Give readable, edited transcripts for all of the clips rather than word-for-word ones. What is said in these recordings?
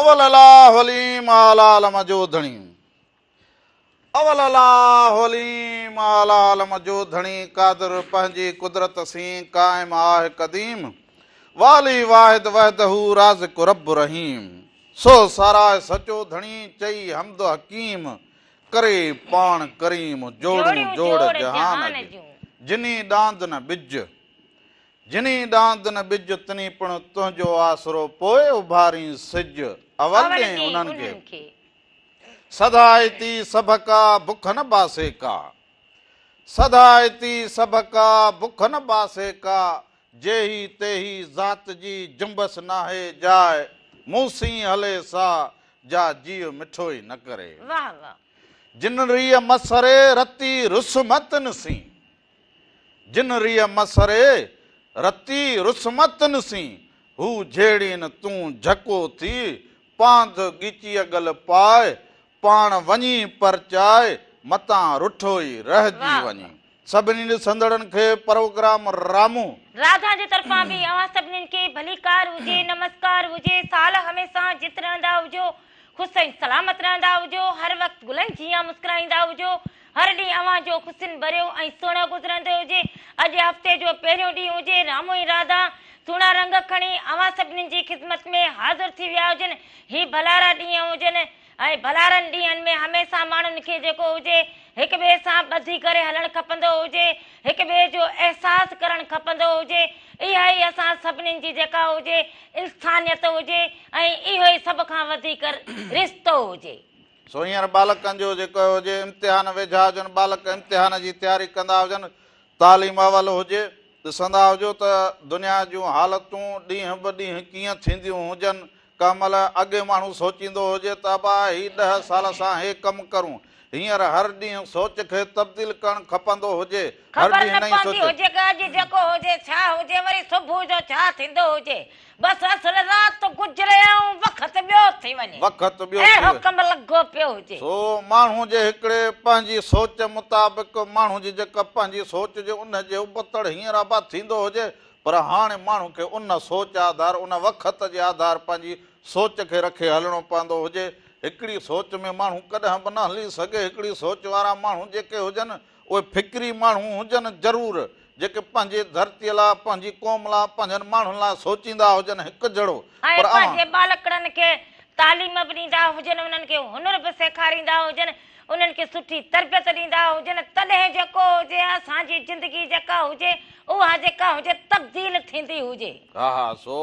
अवल अल्लाह हलीम आलालम जोधणी अवल अल्लाह हलीम आलालम जोधणी कादर पंहिंजी कुदरत सी कायम आहे कदीम वाली वाहिद वहदहू राज़िक़ रब रहीम सो साराय सचो धणी चई हमद हकीम करे पाण करीम जोड़ू जोड़ जहान जिनी डांद न बिज जिनी डांद न बिज तनी पण तुंहिंजो आसरो पोइ उभारी सिज अवल ॾे उन्हनि खे सदायती सभ का बुख न बासे का सदायती सभ का बुख न बासे का जेही तेही ज़ात जी जुंबस नाहे जाए मूसी हले सा जा जीव मिठो ई न करे वाह वाह जिन रिय मसरे रती रुसमत नसी जिन रिय मसरे रती रुसमत नसी हू झेड़ी न तूं झको थी पांध गिची अगल पाए पाण वञी परचाए मतां रुठो ई रहजी वञी सभिनी ॾिसंदड़नि खे प्रोग्राम रामू राधा जे तरफां बि अवां सभिनीनि खे भलीकार हुजे नमस्कार हुजे साल हमेशा जित रहंदा हुजो ख़ुशि ऐं सलामत रहंदा हुजो हर वक़्तु गुलनि जीअं मुस्कुराईंदा हुजो हर ॾींहुं अवां जो ख़ुशियुनि भरियो ऐं सुहिणो गुज़रंदो हुजे अॼु हफ़्ते जो पहिरियों ॾींहुं हुजे रामू ऐं राधा सुहिणा रंग खणी अवां सभिनीनि जी ख़िदमत में हाज़िर थी विया हुजनि ही भलारा ॾींहं हुजनि ऐं भलारनि ॾींहंनि में हमेशा माण्हुनि खे जेको हुजे हिक ॿिए सां ॿधी करे हलणु खपंदो हुजे हिक ॿिए जो अहसासु करणु खपंदो हुजे इहा ई असां सभिनीनि जी जेका हुजे इंसानियत हुजे ऐं इहो ई सभ खां वधीक रिश्तो हुजे सो हींअर बालकनि जो जेको हुजे इम्तिहान वेझा हुजनि बालक इम्तिहान जी तयारी कंदा हुजनि तालीम अवल हुजे ॾिसंदा हुजो त दुनिया जूं हालतूं ॾींहं ब ॾींहं कीअं थींदियूं हुजनि कंहिं महिल अॻे माण्हू सोचींदो हुजे त अबा ही 10 साल सां हे कमु करूं हींअर हर ॾींहुं सोच खे तब्दील करणु खपंदो हुजे हर ख़बर ॾींहुं न नई पवंदी सोच हुजे कि अॼु जेको हुजे छा हुजे वरी सुबुह जो छा थींदो हुजे बसि असुल राति गुज़रे ऐं वक़्तु ॿियो थी वञे वक़्तु ॿियो अहिड़ो कमु लॻो पियो हुजे सो माण्हू जे हिकिड़े पंहिंजी सोच मुताबिक़ माण्हू जी जेका पंहिंजी सोच जे उन जे उबतड़ हींअर आबाद थींदो हुजे पर हाणे माण्हू खे उन सोच आधार उन वक़्त जे आधार पंहिंजी सोच खे रखे हलणो पवंदो हुजे हिकिड़ी सोच में माण्हू कॾहिं बि न हली सघे हिकिड़ी सोच वारा माण्हू जेके हुजनि उहे फ़िक्री माण्हू हुजनि ज़रूरु जेके पंहिंजे धरतीअ लाइ पंहिंजी क़ौम लाइ पंहिंजनि माण्हुनि लाइ सोचींदा हुजनि हिकु जहिड़ो ऐं पंहिंजे बालकड़नि खे तालीम बि ॾींदा हुजनि उन्हनि खे हुनर बि सेखारींदा हुजनि उन्हनि खे सुठी तरबियत ॾींदा हुजनि तॾहिं जेको हुजे असांजी ज़िंदगी जेका हुजे उहा जेका हुजे तब्दील थींदी हुजे हा हा सो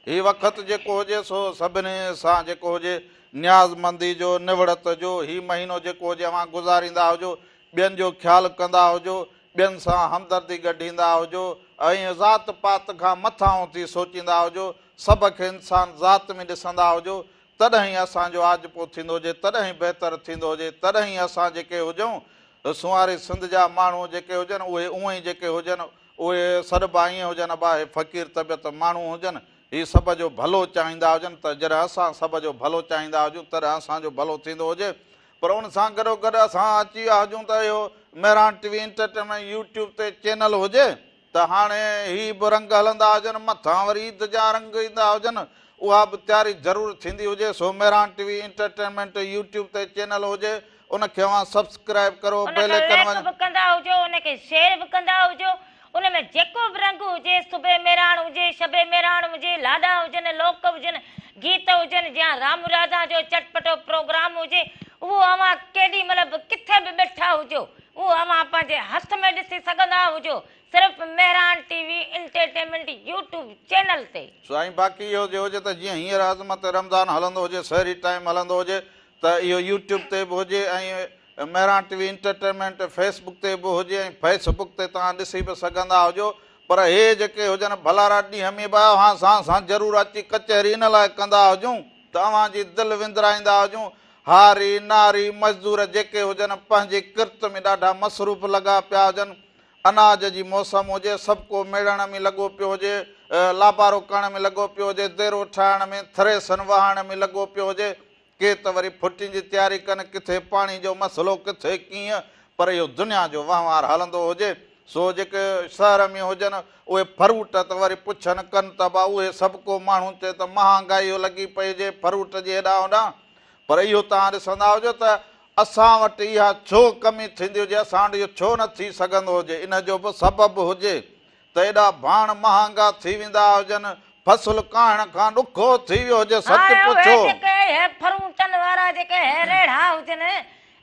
ही वक़्तु जेको हुजे सो सभिनी सां जेको हुजे न्याज़मंदी जो निवड़त जो ही महीनो जेको हुजे अवां गुज़ारींदा हुजो ॿियनि जो ख़्यालु कंदा हुजो ॿियनि सां हमदर्दी गढींदा हुजो ऐं ज़ात पात खां मथां थी सोचींदा हुजो सभ खे इंसान ज़ात में ॾिसंदा हुजो तॾहिं असांजो आज पोइ थींदो हुजे तॾहिं बहितरु थींदो हुजे तॾहिं असां जेके हुजूं सुवारी सिंध जा माण्हू जेके हुजनि उहे उअं ई जेके हुजनि उहे सॾिबा ईअं हुजनि अबा फ़क़ीर तबियत माण्हू हुजनि ही सभ जो भलो चाहींदा हुजनि त जॾहिं असां सभ जो भलो चाहींदा हुजूं तॾहिं असांजो भलो थींदो हुजे पर उन सां गॾोगॾु असां अची विया हुजूं त इहो मेहरान टीवी एंटरटेनमेंट यूट्यूब ते चैनल हुजे त हाणे ही बि रंग हलंदा हुजनि मथां वरी ईद जा रंग ईंदा हुजनि उहा बि तयारी ज़रूरु थींदी हुजे सो मेहरान टीवी एंटरटेनमेंट यूट्यूब ते चैनल हुजे उनखे अवां सब्सक्राइब करो बेल आइकन कंदा हुजो उनखे शेयर बि कंदा हुजो उनमें जेको बि रंग हुजे सुबह मेहरान हुजे शबे मेहरान हुजे लाॾा हुजनि लोक हुजनि गीत हुजनि या राम राधा जो चटपटो प्रोग्राम हुजे उहो अवां केॾी महिल बि किथे बि वेठा हुजो उहो अवां पंहिंजे हथ में ॾिसी सघंदा हुजो सिर्फ़ु Mehran TV entertainment YouTube channel ते साईं बाक़ी इहो जो हुजे त जीअं हींअर अज़मत रमज़ान हलंदो हुजे सहरी टाइम हलंदो हुजे त इहो यूट्यूब ते बि हुजे ऐं मेहरान टीवी एंटरटेनमेंट फेसबुक ते बि हुजे ऐं फेसबुक ते तव्हां ॾिसी बि सघंदा हुजो पर हे जेके हुजनि भलारा ॾींहं में बि असां ज़रूरु अची कचहरी इन लाइ कंदा हुजूं त तव्हांजी दिलि विंदराईंदा हुजूं हारी नारी मज़दूर जेके हुजनि पंहिंजे किर्त में ॾाढा मसरूफ़ लॻा पिया हुजनि अनाज जी मौसम हुजे सभु को मेड़ण में लॻो पियो हुजे लाबारो करण में लॻो पियो हुजे देरो ठाहिण में थ्रेसन वहाइण में लॻो पियो हुजे के त वरी फुटियुनि जी तयारी कनि किथे पाणी जो मसइलो किथे कीअं पर इहो दुनिया जो वहिंवार हलंदो हुजे सो जेके शहर में हुजनि उहे फ्रूट त वरी पुछनि कनि त बा उहे सभु को माण्हू चए त महांगाई लॻी पई जे फ्रूट जे हेॾां होॾां। पर इहो तव्हां ॾिसंदा हुजो त असां वटि इहा छो कमी थींदी हुजे, असां वटि इहो छो न थी सघंदो हुजे। इन जो बि सबबु हुजे त एॾा भाण महांगा थी वेंदा हुजनि, फसल करण खां ॾुखो थी वियो हुजे। सच पुछो फ्रूटनि वारा जेके रेड़ा हुजनि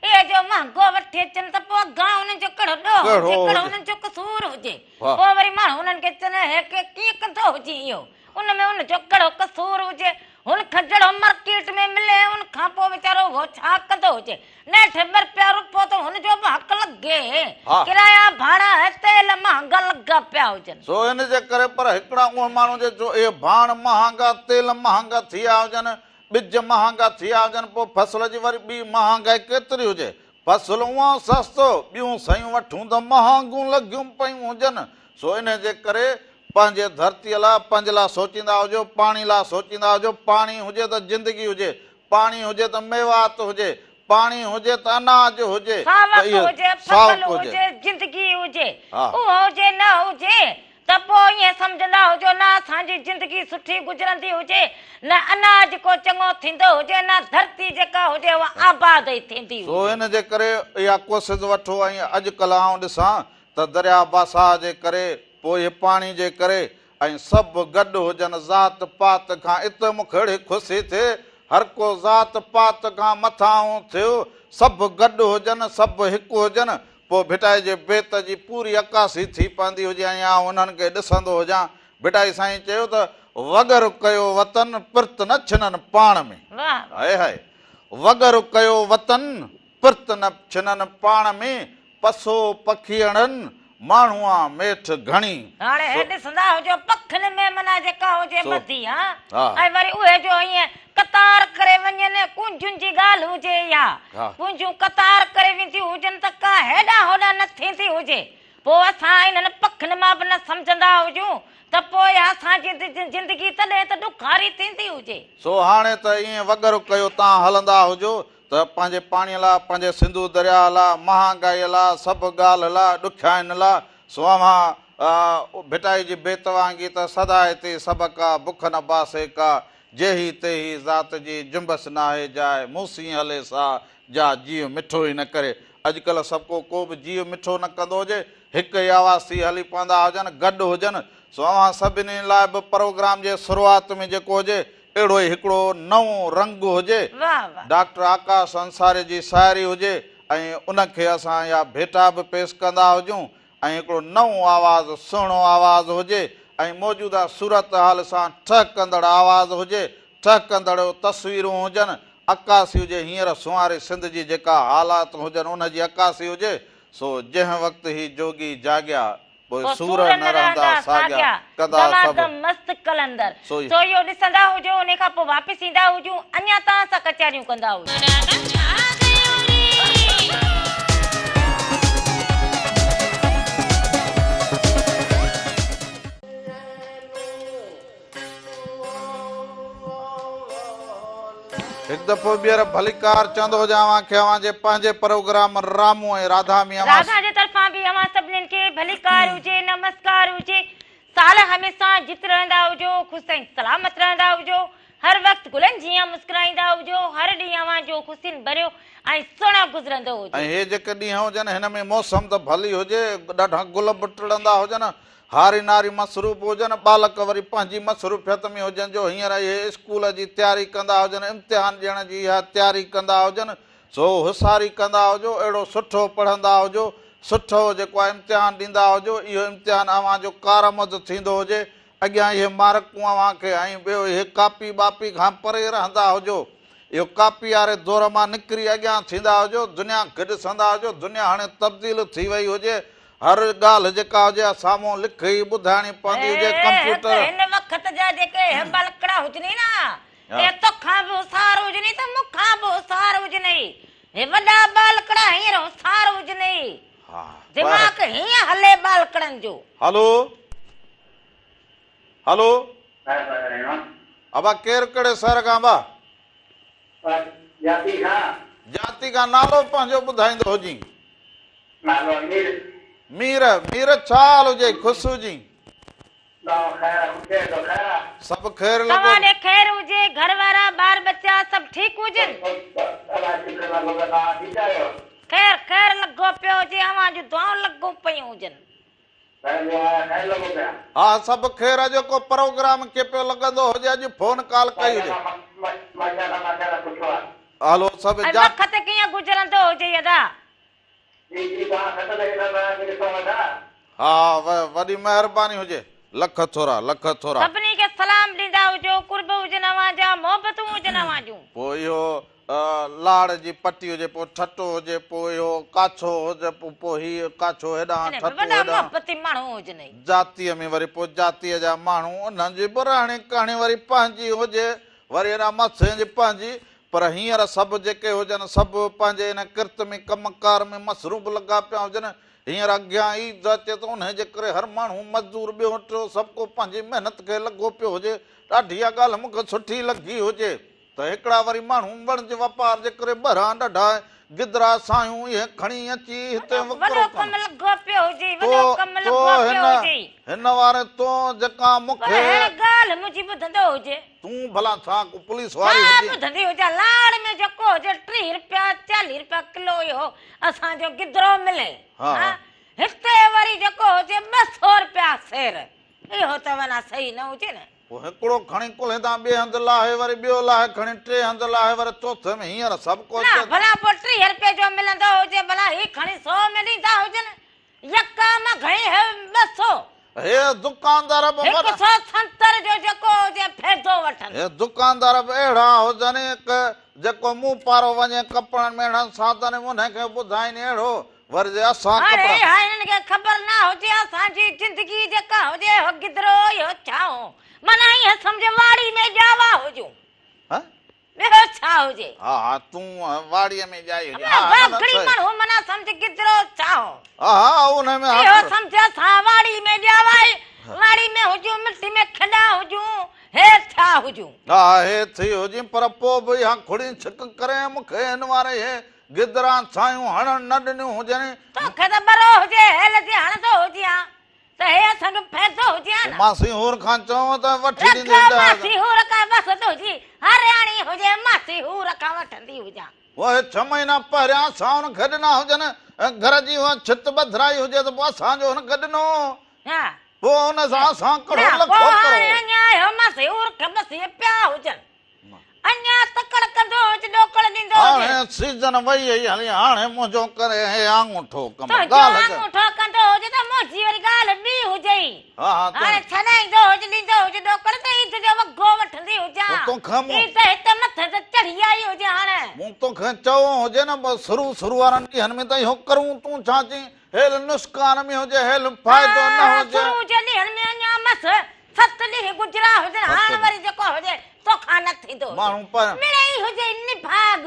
इहे जो महांगो वठी अचनि त पोइ अॻां उन्हनि जो कहिड़ो ॾोह हुजे, कहिड़ो उन्हनि जो कसूर हुजे। पोइ वरी माण्हू उन्हनि खे चवनि हे कीअं कंदो हुजे, इहो उनमें उनजो कहिड़ो कसूर हुजे। हुनखां जहिड़ो मार्केट में मिले उनखां पोइ वीचारो उहो छा कंदो हुजे। नेठ रुपया रुपो त हुनजो बि हक़ लॻे। किराया भाड़ा तेल महांगा लॻा पिया हुजनि। सो इन जे करे पर हिकिड़ा उहे माण्हू जे जो इहे भाण महांगा, तेल महांगा थी विया हुजनि, ॿिज महांगा थी विया हुजनि, पोइ फसल जी वरी ॿी महांगाई केतिरी हुजे। फसल उहा सस्तो, ॿियूं शयूं वठूं त महांगियूं लॻियूं पियूं हुजनि। सो इन जे करे पंहिंजे धरतीअ लाइ पंहिंजे लाइ सोचींदा हुजो, पाणी लाइ सोचींदा हुजो। पाणी हुजे त ज़िंदगी हुजे, पाणी हुजे त मेवात हुजे, पाणी हुजे त अनाज हुजे, फसल हुजे, ज़िंदगी हुजे। उहो हुजे न हुजे त पोइ ईअं सम्झंदा हुजो न असांजी ज़िंदगी सुठी गुज़रंदी हुजे, न अनाज को चङो थींदो हुजे, न धरती जेका हुजे उहा आबाद ई थींदी। सो इन जे करे इहा कोशिशि वठो। ऐं अॼुकल्ह आउं ॾिसां त दरिया बासा जे करे, पोइ पाणी जे करे, ऐं सभु गॾु हुजनि ज़ात पात खां। इते मूंखे अहिड़ी ख़ुशी थिए, हर को ज़ात पात खां मथां थियो, सभु गॾु हुजनि, सभु हिकु हुजनि। पोइ भिटाई जे बेत जी पूरी अकासी थी पवंदी हुजे। ऐं आउं उन्हनि खे ॾिसंदो हुजां। भिटाई साईं चयो त वगर कयो वतन पिर्त न छिननि पाण में। हाय हाय, वगर कयो वतन पिर्त न छिननि पाण में, पसो पखियणनि माण्हूअ मेठ घणी। हाणे हे ॾिसंदा हुजो पखियुनि में माना जेका हुजे ॿधी ऐं वरी उहे जो ईअं कतार करे वञनि, कुंजुनि जी ॻाल्हि हुजे या कुंजूं कतार करे वेंदियूं हुजनि त का हेॾां होॾां न थींदी हुजे। पोइ असां इन्हनि पखियुनि मां बि न सम्झंदा हुजूं त पोइ असांजी ज़िंदगी तॾहिं त ॾुखारी थींदी हुजे। सो हाणे त ईअं वगर कयो तव्हां हलंदा हुजो त पंहिंजे पाणीअ लाइ, पंहिंजे सिंधू दरिया लाइ, महांगाईअ लाइ, सभु ॻाल्हि लाइ, ॾुखियाईनि लाइ। सो अवां भिटाई जी बेत वांगी त सदा हिते सभ का बुख न बासे का, जेही तेही ज़ात जी जुंबस नाहे जाए, मूसी हले सा जा जीव मिठो ई न करे। अॼुकल्ह सभु को बि जीव मिठो न कंदो हुजे, हिकु ई आवाज़ थी हली पवंदा हुजनि, गॾु हुजनि। सो अवां सभिनी लाइ बि प्रोग्राम जे शुरूआति में जेको हुजे अहिड़ो ई हिकिड़ो नओं रंग हुजे। डॉक्टर आकाश अंसारी जी शाइरी हुजे ऐं उनखे असां इहा भेटा बि पेश कंदा हुजूं। ऐं हिकिड़ो नओं आवाज़ु, सुहिणो आवाज़ु हुजे ऐं मौजूदा सूरत हाल सां ठहकंदड़ आवाज़ु हुजे, ठहकंदड़ तस्वीरूं हुजनि, अकासी हुजे। हींअर सुवारे सिंध जी जेका हालात हुजनि उनजी अकासी हुजे। सो जंहिं वक़्तु ही जोगी जाॻिया, पोइ सूर न रहंदा साॻिया, कंदा सभु मस्त कलंदर। सो इहो ॾिसंदा हुजो, उन खां पोइ वापसि ईंदा हुजूं, अञा तव्हां सां कचहरियूं कंदा हुजूं। हिकु दफ़ो ॿीहर भलीकार चवंदो हुजां खे अवां जे पंहिंजे प्रोग्राम रामू ऐं राधा में राधा जे तरफ़ां बि अवां सभिनीनि खे भलीकार हुजे, नमस्कार हुजे। साल हमेशा जित रहंदा हुजो, ख़ुशि ऐं सलामत रहंदा हुजो, हर वक़्तु गुलनि जीअं मुस्कुराईंदा हुजो, हर ॾींहुं अवां जो ख़ुशियुनि भरियो ऐं सुहिणो गुज़रंदो हुजे। ऐं हे जेके ॾींहं हुजनि हिन में मौसम त भली हुजे, ॾाढा गुल बि टिड़ंदा हुजनि, हारी नारी मसरूफ़ हुजनि, बालक वरी पंहिंजी मसरूफ़ियत में हुजनि। जो हींअर इहे स्कूल जी तयारी कंदा हुजनि, इम्तिहान ॾियण जी इहा तयारी कंदा हुजनि। सो होशियारी कंदा हुजो, अहिड़ो सुठो पढ़ंदा हुजो, सुठो जेको आहे इम्तिहान ॾींदा हुजो। इहो इम्तिहान अवां जो कारमद थींदो हुजे, अॻियां इहे मार्कूं अवां खे। ऐं ॿियो इहे कापी बापी खां परे रहंदा हुजो, इहो कापी वारे दौर मां निकिरी अॻियां थींदा हुजो, दुनिया खे ॾिसंदा हुजो। दुनिया हाणे तब्दील थी वई हुजे, हर ॻाल्हि जेका हुजे साम्हूं लिखी ॿुधाइणी पवंदी हुजे। कंप्यूटर हिन वक़्त जा जेके बालकड़ा हुजनि न, हे तोखां बि होशियार हुजनि त मूंखां बि होशियार हुजनि, हे वॾा बालकड़ा हींअर होशियार हुजनि, दिमाग़ हीअं हले बालकड़नि जो। हलो हलो अबा केरु कहिड़े शहर खां? बा जाती खां नालो पंहिंजो ॿुधाईंदो हुजी। मीर मीर छाल हुजे खुशू जी सब खैर लॻो तव्हांजे खैर हुजे घर वारा ॿार बच्चा सभु ठीकु हुजनि खैर खैर लॻो पियो हुजे अवां जूं दुआऊं लॻो पियूं हुजनि हाँ सब खैर जेको प्रोग्राम के पियो लॻंदो हुजे अॼु फोन कॉल कई हुजे हलो सब ऐं जा वक़्तु कीअं गुज़रंदो हुजे अदा हाँ वॾी महिरबानी हुजे लख थोरा सभिनी खे सलाम ॾींदा हुजो कुर्ब हुजनि अवां जा मोहबतूं हुजनि अवां जूं पोइ इहो लाड़ जी पटी हुजे पोइ ठटो हुजे पोइ इहो काछो हुजे पोइ हीअ काछो हेॾां अने ठटो वॾा हेॾां मोहबती माण्हू हुजनि जातीअ में वरी पोइ जातीअ जा माण्हू उन्हनि जी बुराणी कहाणी वरी पंहिंजी हुजे वरी हेॾा मथे जी पंहिंजी पर हींअर सभु जेके हुजनि सभु पंहिंजे हिन किर्त में कमकार में मसरूफ़ लॻा पिया हुजनि हींअर अॻियां ईद अचे थो उनजे करे हर माण्हू मज़दूर ॿियो टियों सभु को पंहिंजी महिनत खे लॻो पियो हुजे ॾाढी इहा ॻाल्हि मूंखे सुठी लॻी हुजे त हिकिड़ा वरी माण्हू वणज वापार जे करे ॿाहिरां ॾाढा गिदरा सायूं इहे खणी अची हिते वॾो वकिरो कमु लॻो पियो हुजे वॾो कमु लॻो पियो हुजे हिन वारे तो जेका पर मूंखे हिन ॻाल्हि मुंहिंजी ॿुधंदो हुजे तूं भला छा को पुलिस वारी हा हुजे ॿुधंदी हुजे लाड़ में जेको हुजे 30 रुपया 40 रुपया किलो इहो असांजो गिदरो मिले हा। हा हिते वरी जेको हुजे 200 रुपया सेर इहो त वञा सही न हुजे न पोइ हिकिड़ो खणी कुल्हे तां ॿिए हंधि लाहे वरी ॿियो लाहे खणी टे हंधि लाहे वरी चौथे में हींअर सभु को न भला पोइ 30 रुपए जो मिलंदो हुजे भला ही खणी 100 में ॾींदा हुजनि यका मां घणी है 200 हे दुकानदार बि वॾा 170 जो जेको हुजे फ़ाइदो वठनि हे दुकानदार बि अहिड़ा हुजनि जेको मुंहुं पारो वञे कपिड़नि में अहिड़नि साधन उनखे ॿुधाइनि अहिड़ो वरी जे असां हाणे कपिड़ा हिननि खे ख़बर न हुजे असांजी ज़िंदगी जेका हुजे हो गिदरो इहो छाओ माना ईअं सम्झ वाड़ी में जावा हुजूं हा ॿियो छा हुजे हा हा तूं वाड़ीअ में जाइ हुजे घणी माण्हू माना सम्झ गिदरो छाओ हा हा उन में इहो सम्झ असां वाड़ी में जावा वाड़ी में हुजूं मिट्टी में खॾा हुजूं हे छा हुजूं हा हे थी हुजे पर पोइ बि हा खुड़ी छिक करे मूंखे हिन वारे हे गिदरा छायूं हणण न ॾिनियूं हुजनि तोखे त बरो हुजे हेल जे हणंदो हुजे हा त हे असांखे फ़ाइदो हुजे हा न मासी हूर खां चऊं त वठी ॾींदी मासी हूर खां बसि तुंहिंजी हरियाणी हुजे मासी हूर खां वठंदी हुजां उहे 6 महीना पहिरियां असां हुनखे ॾिना हुजनि घर जी उहा छित ॿधराई हुजे त पोइ असांजो हुनखे ॾिनो हा पोइ हुन सां असां करो न, लखो पोइ हाणे करो अञा इहो मासी हूर खे बसि इहे पिया हुजनि अञा तकड़ कंदो हुजे ॾोकड़ ॾींदो हुजे हाणे सीज़न वई आई हली हाणे मुंहिंजो करे हे आङूठो कम तुंहिंजो ॻाल्हि आङूठो कंदो हुजे त मुंहिंजी वरी ॻाल्हि ॿी हुजे हा हा हाणे छॾाईंदो हुजे ॾींदो हुजे ॾोकड़ त ईद जो वॻो वठंदी हुजां तोखां ईद हिते मथे ते चढ़ी आई हुजे हाणे मूं तोखे चयो हुजे न बसि शुरू वारनि ॾींहंनि में त इहो करूं तूं छा चई हेल नुस्कान में हुजे हेल फ़ाइदो न हुजे शुरू जे ॾींहंनि में अञा मस 7 ॾींहं गुज़रा हुजनि हाणे वरी जेको हुजे तोखां न थींदो माण्हू पर मिड़ई हुजे निभाग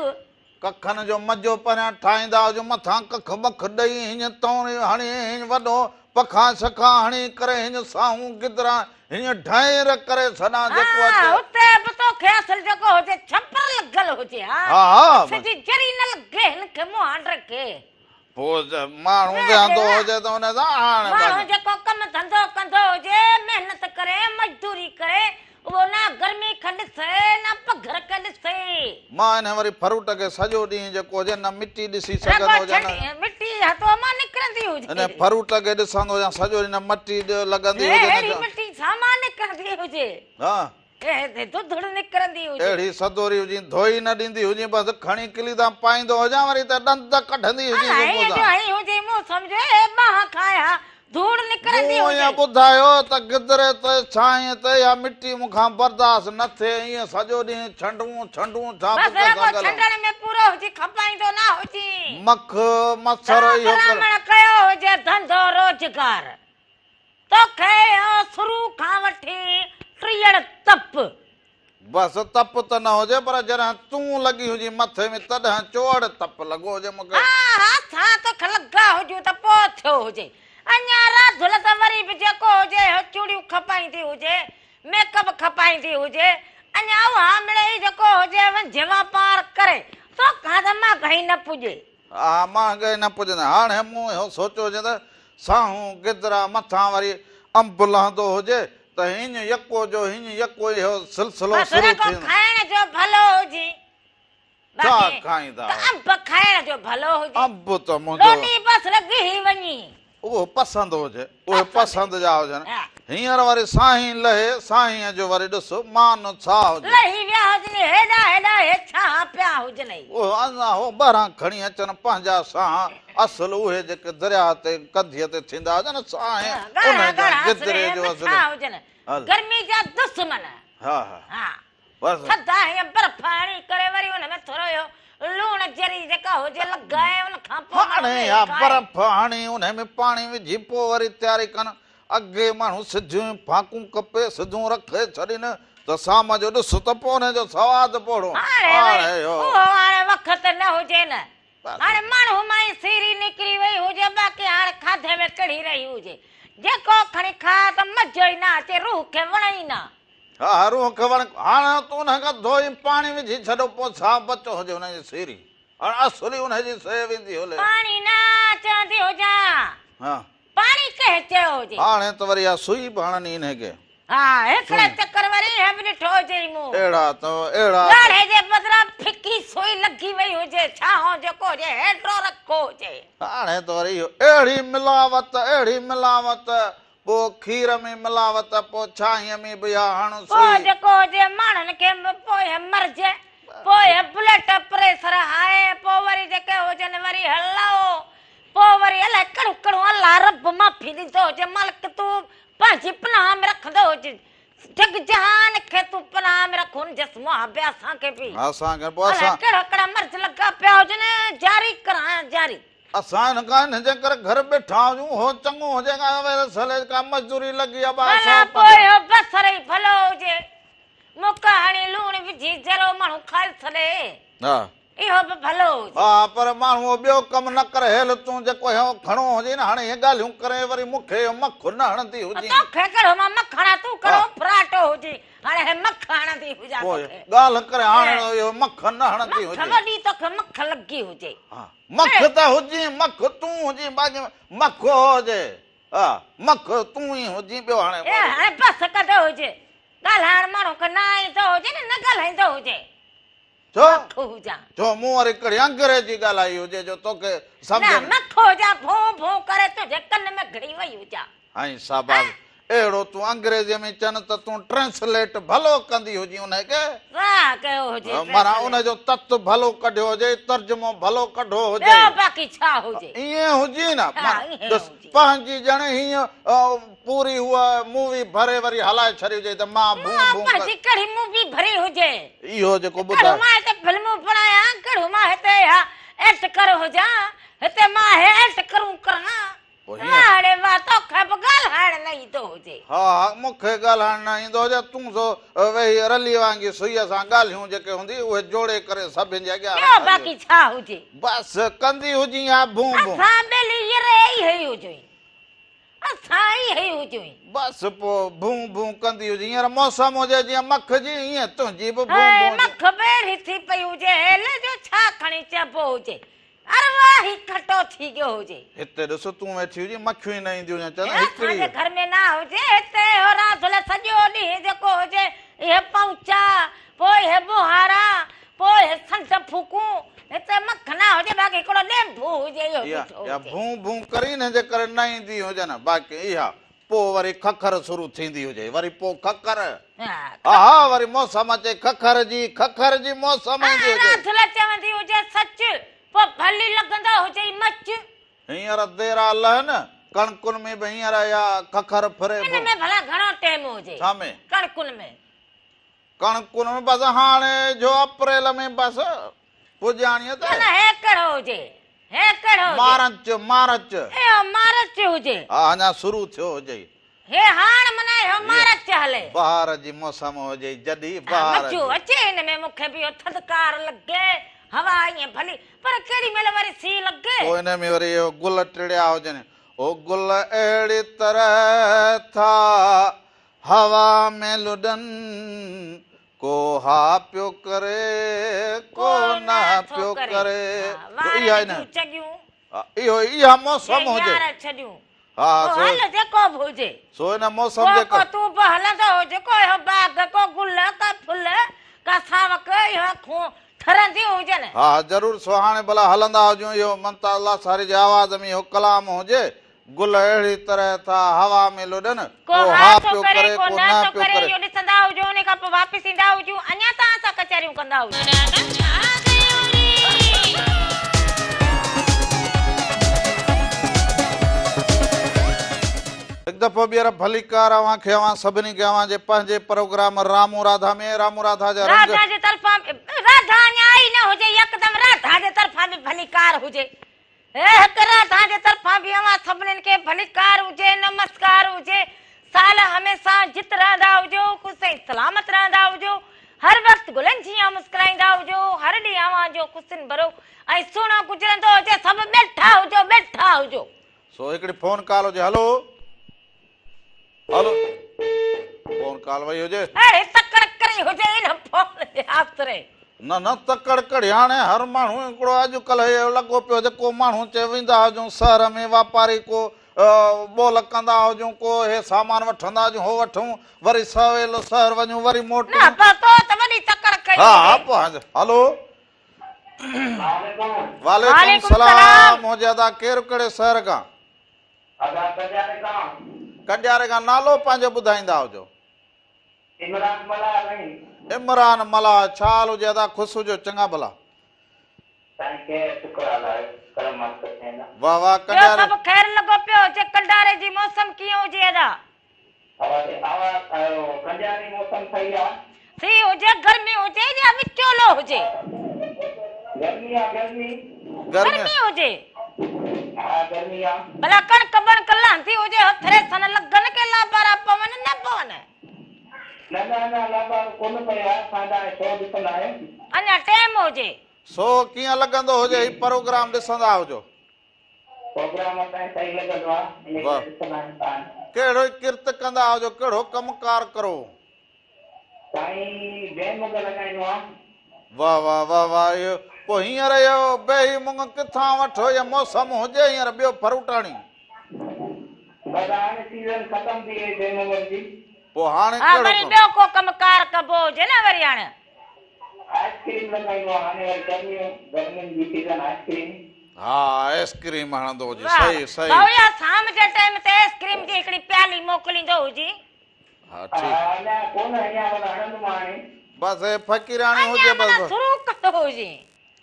कखनि जो मज़ो परियां ठाहींदा हुजो मथां कख बख ॾेई हीअं तौणी हणी हीअं वॾो पखा सखा हणी करे हीअं साहूं गिदरा हीअं ढाइर करे सॾां जेको अचे उते बि तोखे असुल जेको हुजे छपर लॻल हुजे हा हा सिधी जरी न लॻे हिनखे मुहांड खे पोइ माण्हू वेहंदो हुजे त हुन सां हाणे माण्हू जेको कमु धंधो कंदो हुजे महिनत करे मजदूरी करे उहो न गर्मी खे ॾिसे न पघर खे ॾिसे मां हिन वरी फ्रूट खे सॼो ॾींहुं जेको हुजे न मिटी ॾिसी सघंदो हुजे न मिटी हथो मां निकिरंदी हुजे हिन फ्रूट खे ॾिसंदो हुजां सॼो ॾींहुं मटी लॻंदी अहिड़ी हुजे मिटी सामान निकिरंदी हुजे हा दुधड़ निकिरंदी हुजे अहिड़ी सदोरी हुजे धोई न ॾींदी हुजे बसि खणी किली तां पाईंदो हुजां वरी त ॾंद कढंदी हुजे हुजे मूं सम्झे बाह खाया धूड़ निकिरंदी हुजे ॿुधायो त गिदरे ते छांए ते या मिटी मूंखां बर्दाश्त न थिए ईअं सॼो ॾींहुं छंडूं छा छंडण में पूरो हुजे खपाईंदो न हुजे मख मच्छर इहो कयो हुजे धंधो रोजगार तोखे शुरू खां वठी टीहण तप बसि तप त न हुजे पर जॾहिं तूं लॻी हुजे मथे में तॾहिं चोड़ तप लॻो हुजे मूंखे हा तोखे लॻा हुजूं त पोइ थियो हुजे अञा राधुल त वरी बि जेको हुजे चूड़ियूं खपाईंदी हुजे मेकअप खपाईंदी हुजे अञा उहा मिड़ई जेको हुजे वंझे वापार करे तोखां त मां घणी न पुॼे हा मां गए न पुॼंदा हाणे मूं इहो सोचियो हुजे त साहूं गिदरा मथां वरी अंब लहंदो हुजे त हीअं यको जो हीअं यको इहो सिलसिलो बस शुरू उनखां थींदो। खाइण जो भलो हुजे छा बाक़ी खाईंदा त अंब खाइण जो भलो हुजे अंब त मुंहिंजो लोनी बस लॻी वञी उहो पसंदि हुजे उहे पसंदि जा हुजनि हा। हींअर वरी साईं लहे साईंअ जो वरी ॾिसो मान छा हुजे लही विया हुजनि हेॾा हेॾा हेठा पिया हुजनि उहो अञा हो ॿाहिरां खणी अचनि पंहिंजा साह असुल उहे जेके दरिया ते कंधीअ ते थींदा हुजनि साह गाढ़ा गाढ़ा गिदरे जो मिठा असुल हुजनि हल। गर्मी जा दुश्मन हा हा हा बसि थधा हीअं बर्फ़ हणी करे वरी हुन में थोरो इहो लूण जरी जेका हुजे लॻाए उन खां पोइ हाणे या बर्फ़ हणी उन में पाणी विझी पोइ वरी तयारी कनि अॻे माण्हू सिधियूं फाकूं कपे सिधियूं रखे छॾीनि त शाम जो ॾिस त पोइ हुनजो सवादु पोड़ो हाणे इहो उहो हाणे वक़्तु न हुजे न बसि। हाणे माण्हू मां ई सीरी निकिरी वई हुजे बाक़ी हाणे खाधे में कढ़ी रही हुजे जेको खणी खा त मज़ो ई न अचे रूह खे वणे ई न हा रूह खे वण हाणे तूं हुनखे धोई पाणी विझी छॾो पोइ छा बचो हुजे हुनजी सीरी हाणे असुली हुनजी सेव ईंदी होले पाणी न चवंदी हुजां हा पाणी कंहिं चयो हुजे हाणे त वरी इहा सुई बि हणनि हिनखे हा हिकिड़े चकर वरी हे बि ॾिठो हुजे मूं अहिड़ा त अहिड़ा ॻाढ़े जे बदिरां फिकी सुई लॻी वई हुजे छाहो जेको हुजे हेठो रखो हुजे हाणे त वरी इहो अहिड़ी मिलावट पोइ खीर में मिलावट पोइ छाईअ में बि हण पोइ सुई जेको हुजे माण्हुनि खे पोइ मरिजे पोइ ब्लड प्रेशर हाए पोइ वरी जेके हुजनि वरी हलाओ पोइ वरी अलाए कहिड़ो कहिड़ो अलाह रब माफ़ी ॾींदो हुजे मालिक तूं पंहिंजी पनाह में रखंदो हुजे जग जहान खे तूं पनाह में रख हुन जस मुआबे असांखे बि असांखे पोइ अलाए असां कहिड़ा कहिड़ा मर्ज लॻा पिया हुजनि जारी करां जारी असां हिन खां हिनजे करे घर वेठा हुजूं हो चङो हुजे सले का मज़दूरी लॻी आहे भला पोइ इहो बसर ई भलो हुजे मुक हणी लूण विझी जरो माण्हू खाई छॾे हा इहो बि भलो हुजे हा पर माण्हू ॿियो कमु न करे हेल तूं जेको खणो हुजे न हाणे इहे ॻाल्हियूं करे वरी मूंखे मखु न हणंदी हुजे तोखे कहिड़ो मां मखणा तूं कहिड़ो फराटो हुजे हाणे हे मख हणंदी हुजां पोइ तोखे ॻाल्हि करे हाणे इहो मखु न हणंदी मख हुजे वॾी तोखे मख लॻी हुजे हा मखु त हुजे मखु तूं हुजी बाक़ी मखु हुजे हा मखु तूं ई हुजी ॿियो ए हाणे हाणे बस कढो हुजे ॻाल्हाइण माण्हू खे न ईंदो हुजे न ॻाल्हाईंदो हुजे छो मख हुजां छो मूं वरी कहिड़ी अंग्रेजी ॻाल्हाई हुजे जो तोखे न सम्झ मख हुजां भूं भूं करे तुंहिंजे कन में घड़ी वई हुजां ऐं शाबाश अहिड़ो तूं अंग्रेजीअ में चवनि त तूं ट्रांसलेट भलो कंदी हुजी हुनखे वाह कयो हुजे माना उनजो तत्व भलो कढियो हुजे तर्जुमो भलो कढो हुजे ॿियो बाक़ी छा हुजे ईअं हुजे न हा, ईअं ॾिस, हुजे। पंहिंजी ॼण हीअं पूरी उहा मूवी भरे वरी हलाए छॾी हुजे त मां भूं मां भूं पंहिंजी कढ़ी मूवी भरी हुजे इहो जेको कहिड़ो ॿुधाए मां हिते फिल्मूं बणायां कहिड़ो मां हिते एक्ट कर हुजां हिते मां एक्ट करूं करणा पोइ हीअं? हाणे वाह तोखे बि ॻाल्हाइण न ईंदो हुजे हा मूंखे ॻाल्हाइण न ईंदो हुजे तूं सो वेही रली वांगी सुईअ सां ॻाल्हियूं जेके हूंदी उहे जोड़े करे सभिनि जे अॻियां ॿियो रखंदी। बाक़ी छा हुजे बसि कंदी हुजी हा भूं भूं असां ॿेली हीअ ई हई हुजूं असां ई हई हुजूं बसि पोइ भूं भूं कंदी हुजे हींअर मौसम हुजे जीअं मख जी हीअं तुंहिंजी बि भूं हाय भूं मख ॿेड़ी थी पई हुजे हेल जो छा खणी चइबो हुजे अरवा ई खटो थी गयो हुजे हिते ॾिस तूं वेठी हुजी मखियूं ई न ईंदियूं चवंदा असांजे हिकिड़ी घर में न हुजे हिते हो राति सॼो ॾींहुं जेको हुजे इहे पहुचा पोइ हे बुहारा पोइ हे संत फूकूं हिते मख न हुजे बाक़ी हिकिड़ो ॾेंभू हुजे इहो या ॾिठो या हुजे। भूं भूं करी न जे करे न ईंदी हुजनि बाक़ी इहा पोइ वरी खखर शुरू थींदी हुजे वरी पोइ खखर हा, हा वरी मौसम अचे खखर जी मौसम ईंदी हुजे राति चवंदी हुजे सच पोइ भली लॻंदो हुजे ई मच हींअर देरा लहन कणकुनि में बि हींअर या खखर फिरे इन में भला घणो टाइम हुजे छा में कणकुनि में कणकुनि में बसि हाणे जो अप्रैल में बसि पुॼाणीअ न त हे कहिड़ो हुजे हे कहिड़ो हुजे मार्च इहो मार्च हुजे हा अञा शुरू थियो हुजे हे हाण मना इहो मार्च हले बहार जी मौसम हुजे जॾहिं बहार मचो अचे हिन में मूंखे बि थदकार लॻे हवा ईअं भली पर केॾी महिल वरी सी लॻे पोइ हिन में वरी इहो गुल टिड़िया हुजनि ओ गुल अहिड़ी तरह था हवा में लुॾनि को हा पियो करे को न पियो करे इहा ई न चगियूं इहा मौसम हुजे यार छॾियूं हा पोइ सो हल जेको बि हुजे सो हिन मौसम जे को तूं बि हलंदो हुजे को इहो बाग को गुल का फुल का सावक इहो ठरंदियूं हुजनि हा ज़रूर सो हाणे भला हलंदा हुजूं इहो ममता अल्लाह सारी जे आवाज़ में इहो कलाम हुजे गुल अहिड़ी तरह था हवा में लुॾनि को को हा हा थो पियो करे करे को को न न थो पियो करे करे इहो ॾिसंदा हुजो उन खां पोइ वापसि ईंदा हुजूं अञा तव्हां सां कचहरियूं कंदा हुजूं हिकु दफ़ो ॿीहर भली कार अव्हां खे अव्हां सभिनी खे अव्हां जे पंहिंजे प्रोग्राम रामू राधा में रामू राधा जा रंग राधा जे तरफ़ां राधा अञा आई न हुजे यकदमि राधा जे तरफ़ां बि भली कार हुजे हिकु राधा जे तरफ़ां बि अव्हां सभिनीनि खे भली कार हुजे नमस्कार हुजे साल हमेशा जित रहंदा हुजो ख़ुशि ऐं सलामत रहंदा हुजो हर वक़्तु गुलनि जीअं मुस्कुराईंदा हुजो हर ॾींहुं अव्हां जो ख़ुशियुनि भरो ऐं सुहिणो गुज़रंदो हुजे सभु वेठा हुजो सो हिकिड़ी फोन कॉल हुजे हलो हलो फोन कॉल वई हुजे अरे तकड़ करी हुजे न फोन जे आसरे न न तकड़ कड़ी हाणे हर माण्हू हिकिड़ो अॼुकल्ह इहो लॻो पियो जेको माण्हू चए वेंदा हुजूं शहर में वापारी को ॿोल कंदा हुजूं को हे सामान वठंदा हुजूं हो वठूं वरी सवेल शहर वञूं वरी मोटूं न पतो त वॾी तकड़ कई हा हुजे। हा पोइ हलो वालेकुम वालेकुम सलाम। सलाम मोजादा केरु कहिड़े शहर खां कॾियारे खां नालो पंहिंजो ॿुधाईंदा हुजो इमरान मला छा हाल हुजे अदा ख़ुशि हुजो चङा भला वाह वाह ॿियो कॾियारे सभु ख़ैर लॻो पियो जे कंडारे जी मौसम कीअं हुजे अदा थी हुजे गर्मी हुजे या विचोलो हुजे गर्मी हुजे भला कणक बणक लहंदी हुजे हथरे सन लॻन के लाबारा पवन न पवन अञा टाइम हुजे सो कीअं लॻंदो हुजे ही प्रोग्राम ॾिसंदा हुजो कहिड़ो किर्त कंदा हुजो कहिड़ो कमकार करो वाह वाह वाह वाह इहो पोइ हींअर इहो बेही मुंग किथां वठो इहो मौसम हुजे हींअर ॿियो फ्रूटाणी पोइ हाणे हा कहिड़ो वरी कमु? ॿियो को कमकार कबो हुजे न वरी हाणे हा आइस्क्रीम हणंदो हुजे वाह सही सही भाऊ या शाम जे टाइम ते आइस्क्रीम जी हिकिड़ी प्याली मोकिलींदो हुजी हा ठीकु बसि हे फ़क़ीराणी हुजे अञा बसि माना शुरू कंदो हुजी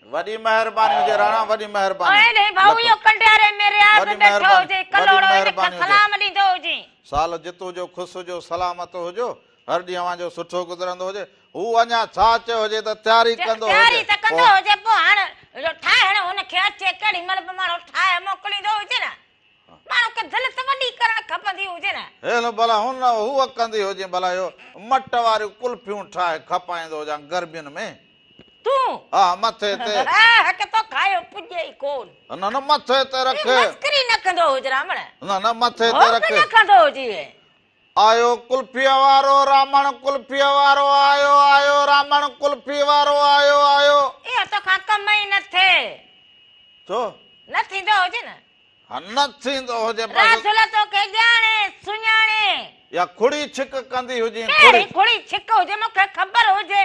वॾी महिरबानी हुजे राणा वॾी महिरबानी ओए नहीं भाऊ यो कंडियारे मेरे आस वॾी बैठो महिरबानी, हुजे वॾी कलोड़ो इन महिरबानी हुजे। सलाम ॾींदो हुजी साल जित हुजो ख़ुशि हुजो सलामत हुजो हर ॾींहुं अव्हां जो सुठो गुज़रंदो हुजे हू अञा छा चयो हुजे त तयारी कंदो तयारी हुजे त कंदो हुजे पोइ हाणे जो ठाहिण हुनखे अचे केॾी महिल बि माण्हू ठाहे मोकिलींदो हुजे न माण्हू खे दिलि त वॾी करणु खपंदी हुजे न हेलो भला हुन हूअ कंदी हुजे भला इहो मट वारियूं कुल्फियूं ठाहे खपाईंदो हुजां गर्मियुनि में तूं हा मथे ते हिकु तो खायो पुॼे ई कोन न न मथे ते रख मस्करी न कंदो हुजे रामण न न मथे ते होप रख न कंदो हुजे आयो कुल्फीअ वारो रामण कुल्फीअ वारो आयो आयो रामण कुल्फी वारो आयो आयो इहो तोखां कम ई न थिए छो न थींदो हुजे न हा न थींदो हुजे बसि राधुल तोखे ॼाणे सुञाणे या खुड़ी छिक कंदी हुजे कहिड़ी खुड़ी छिक हुजे मूंखे ख़बर हुजे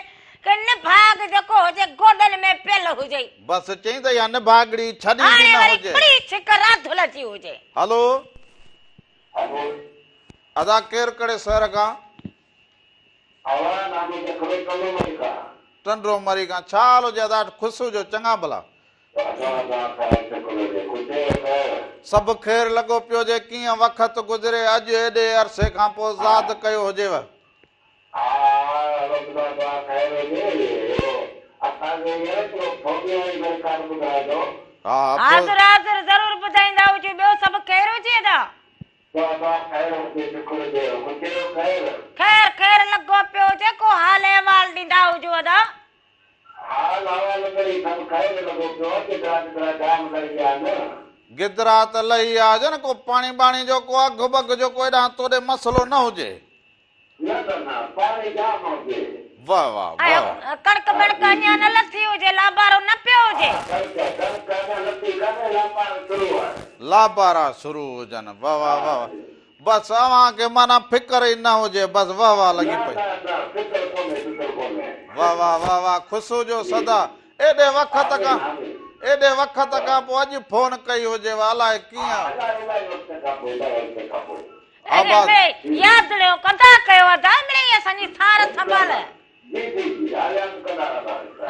कि निभाग जेको हुजे गोॾनि में पियल हुजे बसि चई त या निभागड़ी छॾी बि हाणे न वरी हुजे खुड़ी छिक राधुल जी हुजे हलो अदा केरु कहिड़े शहर खां टंडरो मरी खां छा हाल हुजे अदा ख़ुशि हुजो चङा भला सभु ख़ैर लॻो पियो हुजे कीअं वक़्तु गुज़रे अॼु एॾे अरसे खां पोइ यादि कयो हुजेव हा हाज़ुर हाज़ुर ज़रूर ॿुधाईंदा हुजे ॿियो सभु ख़ैर हुजे अदा ख़ैर ख़ैर लॻो पियो हुजे को हाल अहिवाल ॾींदा हुजो अदा गिदरा त लही आहे न को पाणी बाणी जो को अघु बघ जो को एॾां तोॾे मसलो न हुजे वाह वाह ऐं वाह कणक बणक अञा न लथी हुजे लाबारो न पियो हुजे लाबारा शुरू हुजनि वाह वाह वाह बस अवां के माना फिकर ही न हुजे बस वाह वाह लगी पई वाह वाह वाह वाह खुशू जो सदा एॾे वक़्त खां पोइ अॼु फोन कई हुजे अलाए कीअं आवाज़ यादि ॾियो कंदा कयो मिड़ई असांजी सार संभाल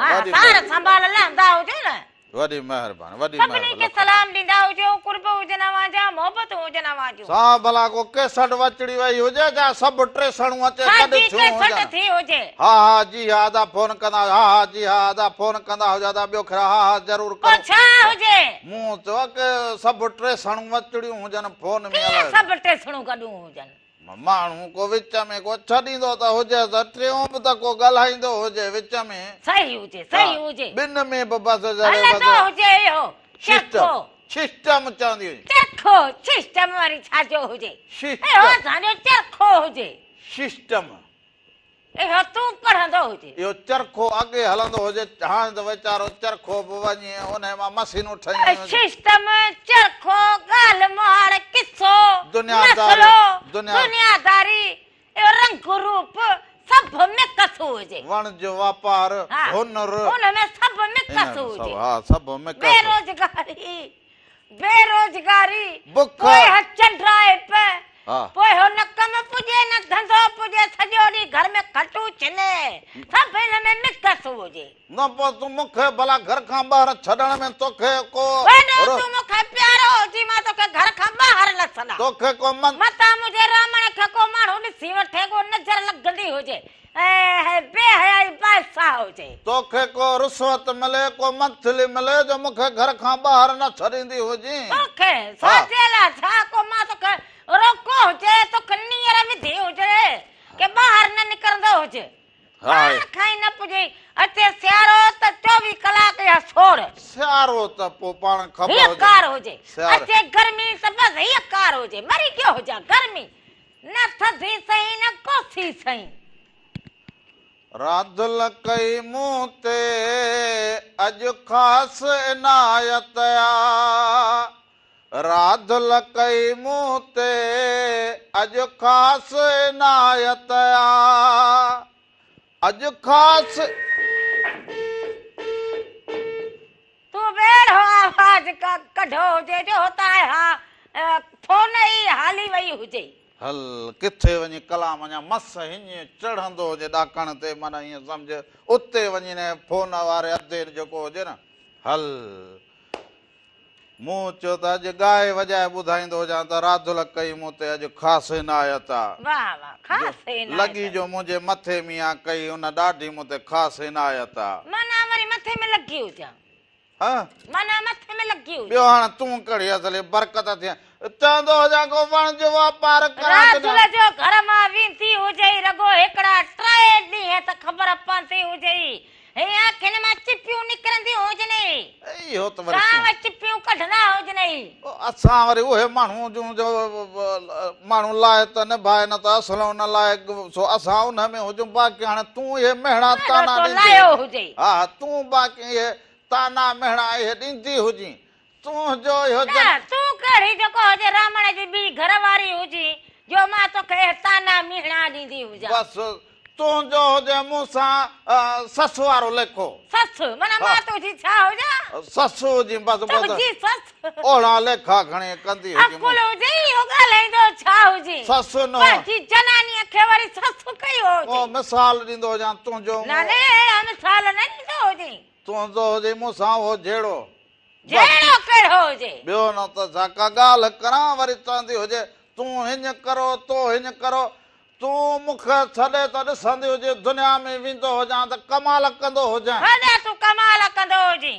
हा सार संभाल लहंदा हुजो न वॾी महिरबानी वॾी सभिनी खे सलाम ॾींदा हुजो कुर्ब हुजनि अवांजा मोहबत हुजनि अवांजो सा भला को केसट वचड़ी वई हुजे जा सभु टे सणूं अचे कॾहिं थियूं हुजनि थी हुजे हा हा जी हा आदा फोन कंदा हा हा जी हा आदा फोन कंदा हुजा ता ॿियो खरा हा हा ज़रूर करो छा हुजे मूं चयो के सभु टे सणूं वचड़ियूं हुजनि फोन में सभु टे सणूं गॾूं हुजनि माण्हू को विच में को छॾींदो त हुजे त टियों बि त को ॻाल्हाईंदो हुजे विच में सही हुजे सही हुजे ॿिनि में बि बसि हलंदो हुजे इहो सिस्टम चवंदी हुई चरखो सिस्टम वारी छाजो हुजे इहो असांजो चरखो हुजे सिस्टम इहो तूं पढ़ंदो हुजे इहो चरखो अॻे हलंदो हुजे हाणे त वीचारो चरखो बि वञे उन मां मशीनूं ठही सिस्टम चरखो ॻाल्हि मोहाड़ किस्सो दुनियादारी इहो रंग रूप सभु मिक्स हुजे वण जो वापार हुनर उनमें सभु मिक्स हुजे हा सभु मिक्स बेरोजगारी बुख चंड्राए पे हा पोइ हो न कम पुजे न धंधो पुजे सॼो ॾींहुं घर में खटू चिने सभु हिन में मिक्स हुजे न पोइ तूं मूंखे भला घर खां ॿाहिरि छॾण में तोखे को तूं मूंखे प्यारो हुजी मां तोखे घर खां ॿाहिरि न छॾां तोखे को मतां मुंहिंजे रामण खे को माण्हू ॾिसी वठे को नज़र लॻंदी हुजे ऐं बेहयाई बादशाह हुजे तोखे को रुश्वत मिले को मंथली मिले जो मूंखे घर खां ॿाहिरि न छॾींदी हुजे तोखे साचेला छा को मां तोखे रोको हुजे तोखे नीर विधी हुजे के ॿाहिरि न निकिरंदो हुजे खाई न पुजे अचे सियारो त 24 कलाक या सोड़ सियारो त पोइ पाण ख़बर हुजे अचे गर्मी त बस हीअ कार हुजे मरी गयो हुजे गर्मी न थधी सही न कोसी सही राधल कई मूं ते अॼु ख़ासि इनायत राधल कई मूं ते अॼु ख़ासि इनायत अॼु ख़ासि तू वेड़ो आवाज कढो हुजे जो होता है फोन ई हाली वई हुजे हल किथे वञी कलाम अञा मस हीअं चढ़ंदो हुजे ॾाकण ते माना ईअं सम्झ उते वञी न फोन वारे अधे जेको हुजे न हल मूं चयो त अॼु ॻाए वॼाए ॿुधाईंदो हुजां त राधुल कई मूं ते अॼु ख़ासि इनायत लॻी जो मुंहिंजे मथे में आहे कई हुन ॾाढी मूं ते ख़ासि इनायत माना वरी मथे में लॻी हुजां माना मथे में लॻी हुजे ॿियो हाणे तूं कड़ी असली बरकत थिए चवंदो हुजां को वण जो वापार राधुल जो घर मां वेंदी हुजे रगो हिकड़ा 3 ॾींहं त ख़बर पवंदी हुजे हे आखिन मां चिपियूं निकरंदी हुजने इहो त वरी साव चिपियूं कढंदा हुजने असां वरी उहे माण्हू जो माण्हू लाए त न भाए न त असलो न लाए सो असां उन में हुजूं बाक़ी हाणे तूं इहे मेहणा ताना लायो हुजे हा तूं बाक़ी इहे ताना मेहणा इहे ॾींदी हुजी तूं जो इहो तूं कड़ी जेको हुजे रामण जी ॿी घरवारी हुजी जो मां तोखे ताना मेहणा ॾींदी हुजां बस तूं जो हुजे मूंसां ससु वारो लेखो ससु माना मां तुंहिंजी छा हुजां ससु हुजी बस तुंहिंजी ससु ओड़ा लेखा खणी कंदी हुजी अकुल हुजे इहो ॻाल्हाईंदो छा हुजे ससु न पंहिंजी जनानीअ खे वरी ससु कई हुजे ओ मिसाल ॾींदो हुजां तूं जो न मिसाल न ॾींदो हुजे तूं जो हुजे मूंसां उहो जहिड़ो कहिड़ो हुजे ॿियो न त छा का ॻाल्हि करां वरी चवंदी हुजे तूं हीअं करो तो हीअं करो तूं मूंखे छॾे त ॾिसंदी हुजे दुनिया में वेंदो हुजां त कमाल कंदो हुजां तूं कमाल कंदो हुजे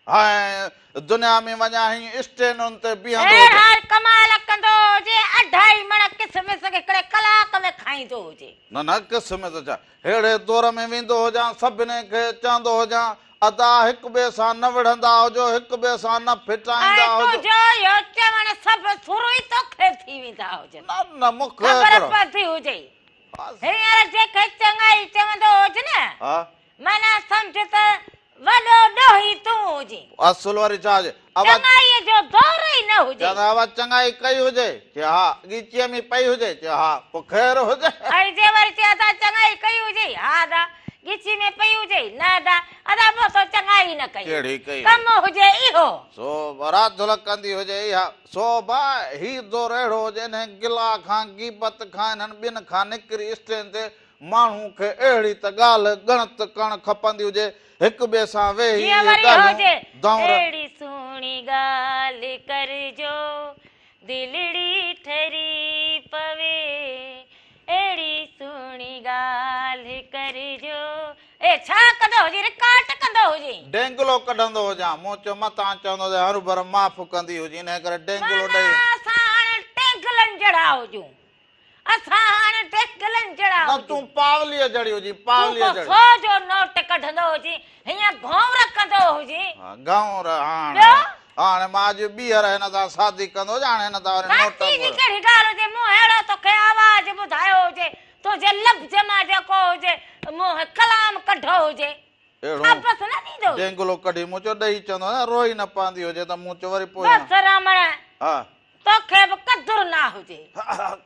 हाणे दुनिया में वञा हीअं स्टेनुनि ते बीहंदो कमाल कंदो हुजे 2.5 मण किस्म से हिकिड़े कलाक में खाईंदो हुजे न किस्म त छा अहिड़े दौर में वेंदो हुजां सभिनी खे चवंदो हुजां अदा हिक ॿिए सां न विढ़ंदा हुजो हिक ॿिए सां न फिटाईंदा हुजो इहो चवण सभु सुर ई तोखे थी वेंदा हुजनि न मूंखे ख़बर पवंदी हुजे हींअर जेके चङाई चवंदो हुजे न माना सम्झ त वॾो ॾोही तूं हुजे असुल वरी छा हुजे आवाज चङाईअ जो दौर ई न हुजे चवंदा आवाज चङाई कई हुजे चए हा ॻीचीअ में पई हुजे चए हा पोइ ख़ैर हुजे ऐं जे वरी चए था चङाई कई हुजे हा दा ॻीची में पई हुजे न दा अदा पोइ तो चङाई न कई कहिड़ी कई कमु हुजे इहो सो रात धुलक कंदी हुजे इहा सो बा ही दौर अहिड़ो हुजे न गिला खां गीबत खां हिननि ॿिनि खां निकिरी स्टेज ते माण्हू खे अहिड़ी त ॻाल्हि गणत करणु खपंदी हुजे हिक ॿिए सां वेही जीअं वरी हुजे दौर अहिड़ी सुहिणी ॻाल्हि करजो दिलड़ी ठरी पवे अहिड़ी सुहिणी ॻाल्हि करजो ए छा कंदो हुजे रिकॉर्ड कंदो हुजे डेंगलो कढंदो हुजां मूं चयो मतां चवंदो हुजे हरू भर माफ़ कंदी हुजे इन करे डेंगलो ॾेई असां हाणे टेंगलनि जड़ा हुजूं असां हाणे टेंगलनि जड़ा न तूं पावलीअ जड़ी हुजी पावलीअ जड़ी 100 जो नोट कढंदो हुजे हीअं घोंवर कंदो हुजे गांव हाणे ॿियो? हाणे मां अॼु ॿीहर हिन सां शादी कंदो हाणे हिन सां वरी नोट शादी जी कहिड़ी ॻाल्हि हुजे मूं अहिड़ो तोखे आवाज़ ॿुधायो हुजे तुंहिंजे लफ़्ज़ मां जेको हुजे मूं कलाम कढो हुजे अहिड़ो वापसि न ॾींदो डेंगलो कढी मूं चयो ॾेई चवंदो न रोई न पवंदी हुजे त मूं चयो वरी पोइ बसि रमण हा तोखे बि कदुर न हुजे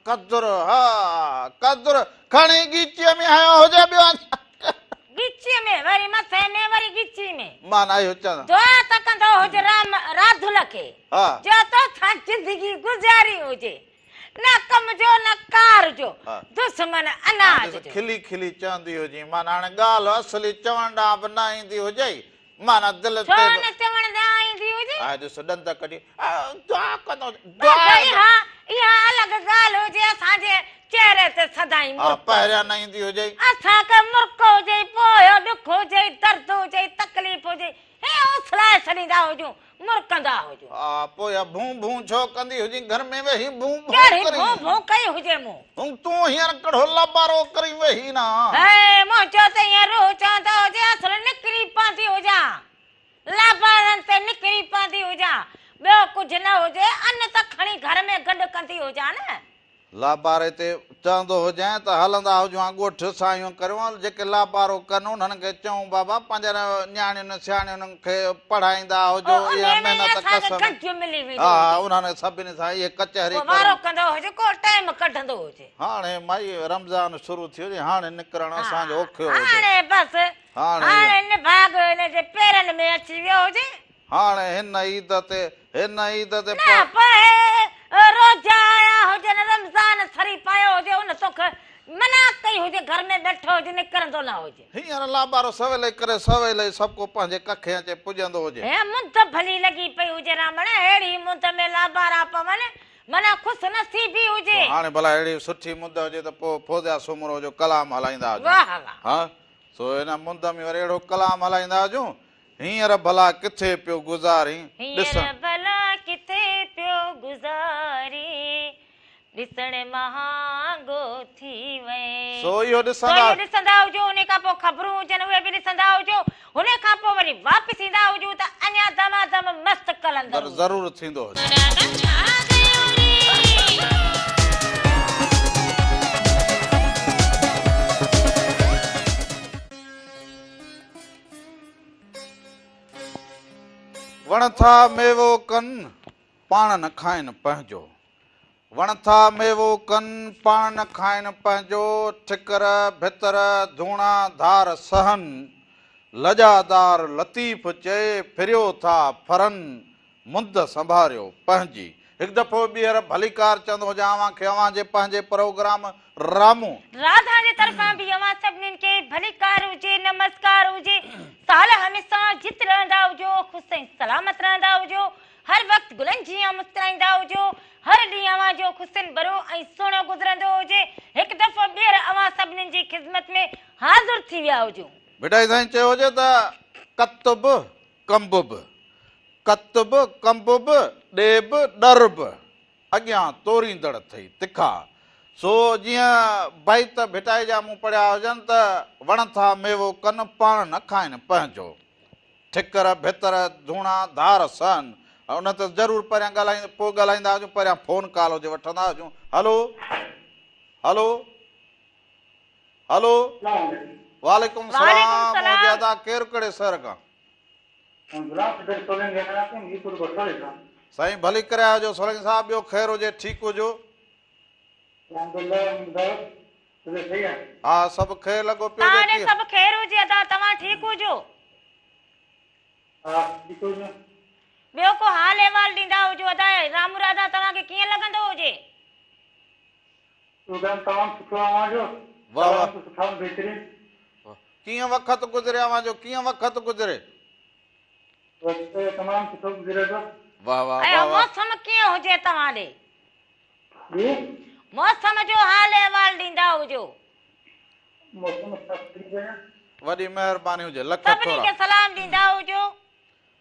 कदुर हा कदुर खणी ॻीचीअ में हयो हुजे ॿियो गिची में वरी मथे में वरी गिची में मां न आयो चवंदा दुआ त कंदो हुजे राम राधुल खे हा जो तो था जिंदगी गुज़ारी हुजे न कम जो न कार जो हा। दुश्मन अनाज जो खिली खिली चवंदी हुजे माना हाणे ॻाल्हि असली चवण ॾांहुं बि न ईंदी हुजे माना दिलि छो ते न चवण न ईंदी हुजे हा ॾिस ॾंद कढी दुआ कंदो बसि इहा अलॻि ॻाल्हि हुजे असांजे चेहरे ते सदाई हा पहिरियां न ईंदी हुजे असांखे मुर्क हुजे पोयो ॾुख हुजे दर्द हुजे तकलीफ़ हुजे हे उछलाए छॾींदा हुजूं मुर्कंदा हुजूं हा पोइ इहा भूं भूं छो कंदी हुजी घर में वेही भूं भूं कहिड़ी करी भूं भूं कई हुजे मूं तूं हींअर कढ़ो लबारो करी वेही न हे मूं चयो त हीअं रूह चवंदो हुजे असुल निकिरी पवंदी हुजां लाबारनि ते निकिरी पवंदी हुजां ॿियो कुझु न हुजे अन्न त खणी घर में गॾु कंदी हुजां न लाबारे ते चवंदो हुजां त हलंदा हुजूं ॻोठ सायूं करियूं जेके लाबारो कनि उन्हनि खे चऊं बाबा पंहिंजे न्याणियुनि सियाणियुनि खे पढ़ाईंदा हुजो इहा महिनत कसम मिली हुई हा उन्हनि सभिनी सां इहे कचहरी वारो कंदो हुजे को टाइम कढंदो हुजे हाणे माई रमज़ान शुरू थी हुजे हाणे निकिरणु असांजो औखियो हुजे हाणे बसि हाणे निभाग हिनजे पेरनि में अची वियो हुजे हाणे हिन ईद ते न पर रोजा आया हुजे न रमज़ान सरी पायो हुजे उन तोखे मना कई हुजे घर में बैठो हुजे निकिरंदो न हुजे हींअर लाबारो सवेल करे सवेल सभु को पंहिंजे कखे अचे पुॼंदो हुजे हे मुंद भली लॻी पई हुजे रामण अहिड़ी मुंद में लाबारा पवन मना ख़ुशि नसीबी हुजे हाणे भला अहिड़ी सुठी मुंद हुजे त पोइ फोज़िया सुमरो जो कलाम हलाईंदा हुजूं वाह वाह हा सो हिन मुंद में वरी अहिड़ो कलाम हलाईंदा हुजूं हींअर भला किथे पियो गुज़ारी हींअर भला किथे पियो गुज़ारी ॾिसण महांगो थी वए सो इहो ॾिसंदा हुजो उन खां पोइ ख़बरूं हुजनि उहे बि ॾिसंदा हुजो उन खां पोइ वरी वापसि ईंदा हुजूं त अञा दमादम मस्त कलंदर ज़रूरु थींदो हुजे वण था मेवो कनि पाण न खाइनि पंहिंजो वण था मेवो कनि पाण न खाइनि पंहिंजो ठिकर भितर धूणा धार सहनि लजादार लतीफ़ चए फिरियो था फरनि मुंद संभारियो पंहिंजी हिकु दफ़ो ॿीहर भलीकार चवंदो हुजां अव्हां खे अव्हां जे पंहिंजे प्रोग्राम रामू राधा जे तरफ़ां बि अव्हां सभिनीनि खे भलीकार हुजे नमस्कार हुजे साल हमेशा जित रहंदा हुजो ख़ुशि ऐं सलामत रहंदा हुजो हर वक़्तु गुलनि जीअं मुस्कुराईंदा हुजो हर ॾींहुं अव्हां जो ख़ुशियुनि भरो ऐं सुहिणो गुज़रंदो हुजे हिकु दफ़ो ॿीहर अव्हां सभिनीनि जी ख़िदमत में हाज़िर थी विया हुजो बेटा साईं चयो हुजे त कतब कंबुब ॾेब ॾरब अॻियां तोरींदड़ अथई तिखा सो जीअं भाई त भिटाई जा मूं पढ़िया हुजनि त वण था मेवो कनि पाण न खाइनि पंहिंजो ठिकर भितर धूणा धार सहनि उन ते ज़रूरु पहिरियां पोइ ॻाल्हाईंदा हुजूं पहिरियां फ़ोन कॉल हुजे वठंदा हुजूं हलो हलो हलो वालेकुम सलाम मौजूदा केरु कहिड़े शहर खां साईं भली करे हुजो सोलंकी साहब, ॿियो ख़ैर हुजे, ठीकु हुजो? हा सभु ख़ैर लॻो पियो तव्हां ॾे जे सभु ख़ैर हुजे अदा, तव्हां ठीकु हुजो? ॿियो को हाल अहिवाल ॾींदा हुजो अदा, रामू राधा तव्हांखे कीअं लॻंदो हुजे? वाह वाह, कीअं वक़्तु गुज़रिया जो, कीअं वक़्तु गुज़रे? वाह वाह ऐं वाह वाह, मौसम कीअं हुजे तव्हां ॾे? मौसम जो हाल अहिवाल ॾींदा हुजो। वॾी महिरबानी हुजे, लख सभिनी थोरा, खे सलाम ॾींदा हुजो।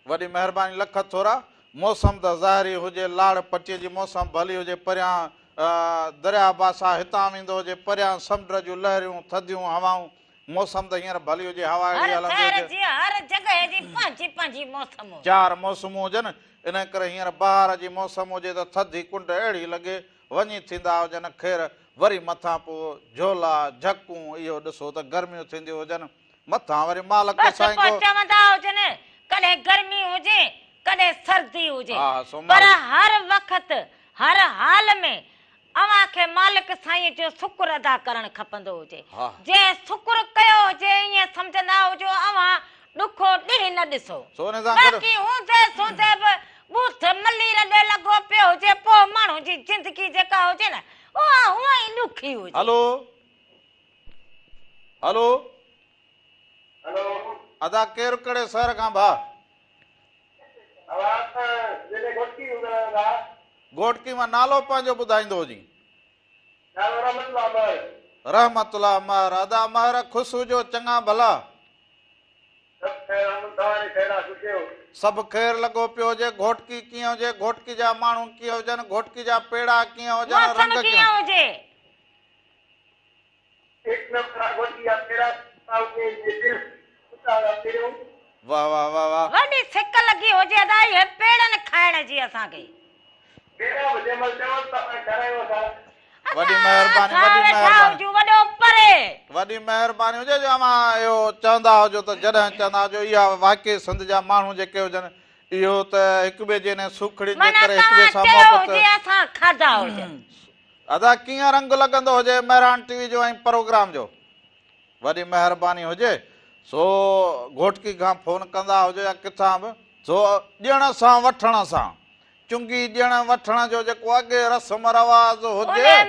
वॾी महिरबानी, लख थोरा। मौसम त ज़ाहिरी हुजे, लाड़ पटीअ जी मौसम भली हुजे, परियां दरिया बासा हितां वेंदो हुजे, परियां समुंड जूं लहरियूं, थधियूं हवाऊं, मौसम त हींअर भली हुजे, हवा अहिड़ी हर हलंदी शहर हुजे। जी हर जॻह जी पंहिंजी पंहिंजी मौसम हुजे। 4 मौसमूं हुजनि, इन करे हींअर बहार जी मौसम हुजे त थधी कुंड अहिड़ी लॻे, वञी थींदा हुजनि ख़ैर, वरी मथां पोइ झोला झकूं, इहो ॾिसो त गर्मियूं थींदियूं हुजनि, मथां वरी मालिक बस साईं पोइ को चवंदा हुजनि कॾहिं गर्मी हुजे कॾहिं सर्दी हुजे, हा, सो पर मालिक- हर वक़्त हर हाल में अव्हांखे मालिक साईं जो शुक्र अदा करणु खपंदो हुजे। हा। जंहिं शुक्र कयो हुजे ईअं सम्झंदा हुजो अव्हां ॾुखो ॾींहुं न ॾिसो। सोने सां गॾु बाक़ी हूंदे सूंदे बि बूथ मली रॾे लॻो पियो हुजे, पोइ माण्हू जी ज़िंदगी जेका हुजे न उहा हूअं ई ॾुखी हुजे। हलो हलो अदा केरु कहिड़े शहर खां भा? घोटकी मां, नालो पंहिंजो ॿुधाईंदो जी? रहमतुल्लाह महर। अदा महर ख़ुशि हुजो, चङा भला? सभु ख़ैर लॻो पियो हुजे। घोटकी कीअं हुजे, घोटकी जा माण्हू कीअं हुजनि, घोटकी जा पेड़ा कीअं हुजनि, मौसम रंग कीअं हुजे? वाह वाह वाह वाह, वॾी सिक लॻी हुजे अदा इहे पेड़नि खाइण जी असांखे। वॾी महिरबानी, वॾी महिरबानी, वॾी महिरबानी हुजे जो अव्हां इहो चवंदा हुजो त जॾहिं चवंदा हुजो इहा वाक़ई सिंध जा माण्हू जेके हुजनि इहो त हिक ॿिए जे ने सुखड़ियुनि जे करे हिक ॿिए सां मोहबत। अदा कीअं रंग लॻंदो हुजे महिरान टीवी जो ऐं प्रोग्राम जो? वॾी महिरबानी हुजे। सो घोटकी खां फोन कंदा हुजो या किथां बि, सो ॾियण सां वठण सां, चुंगी ॾियण वठण जो जेको अॻे रस्म रवाज हुजे,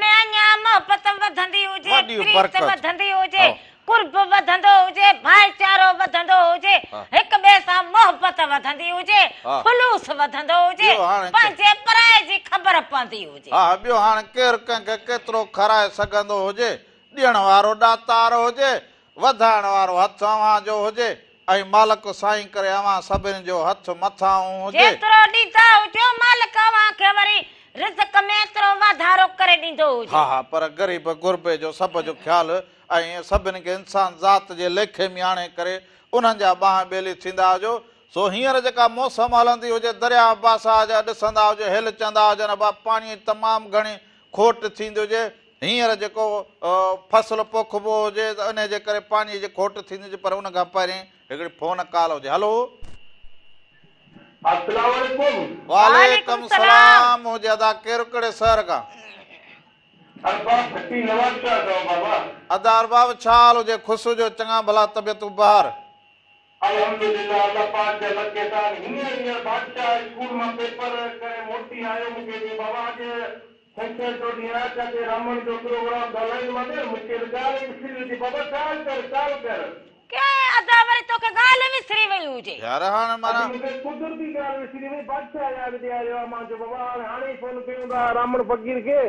मोहबत वधंदी हुजे, वॾी प्रीत बरकत वधंदी हुजे, कुर्ब वधंदो हुजे, भाईचारो वधंदो हुजे, हिक ॿिए सां मोहबत वधंदी हुजे, खुलूस वधंदो हुजे, पंहिंजे पराए जी ख़बर पवंदी हुजे। हा, ॿियो हाणे केरु कंहिंखे केतिरो खाराए सघंदो हुजे, ॾियण वारो ॾातार हुजे, वधाइण वारो हथ अव्हां जो हुजे, ऐं मालिक साईं करे अव्हां सभिनी जो हथ मथां हुजे। जेतिरो ॾींदा हुजो मालिक अव्हांखे वरी रिज़्क में एतिरो वाधारो करे ॾींदो हुजे। हा हा, पर ग़रीब गुरबे जो सभ जो ख़्यालु ऐं सभिनी खे इंसान ज़ात जे लेखे में आणे करे उन्हनि जा ॿांह ॿेली थींदा हुजो। सो हींअर जेका मौसम हलंदी हुजे, दरिया बासा जा ॾिसंदा हुजे, हिल चंदा हुजनि, पाणी तमामु घणी खोट थींदी हुजे, हींअर जेको फसल पोखिबो हुजे त इन जे करे पाणीअ जी खोट थींदी हुजे, पर उन खां पहिरीं हिकिड़ी फोन कॉल हुजे। हलो वालेकुम सलाम हुजे। अदा केरु कहिड़े शहर खां? अदा अरबाब छा हाल हुजे? ख़ुशि हुजो, चङा भला, तबियत बहार? अल्हम्दुलिल्लाह, अल्लाह पाक जे लखे सां हींअर बादशाह स्कूल मां पेपर करे मोटी आयो, मूंखे चई बाबा अॼु छंछरु जो ॾींहुं आहे, छाजे रमण जो प्रोग्राम ॻाल्हाईंदो मां, मूंखे ॻाल्हि विसरी वई, बाबा ॻाल्हि कर। के अदा वरी तोखे ॻाल्हि विसरी वई हुजे? यार हाणे माना मूंखे कुदरती ॻाल्हि विसरी वई, बादशाह यादि ॾियारियो, मां चयो बाबा हाणे फोन कयूं था रामण फ़कीर खे।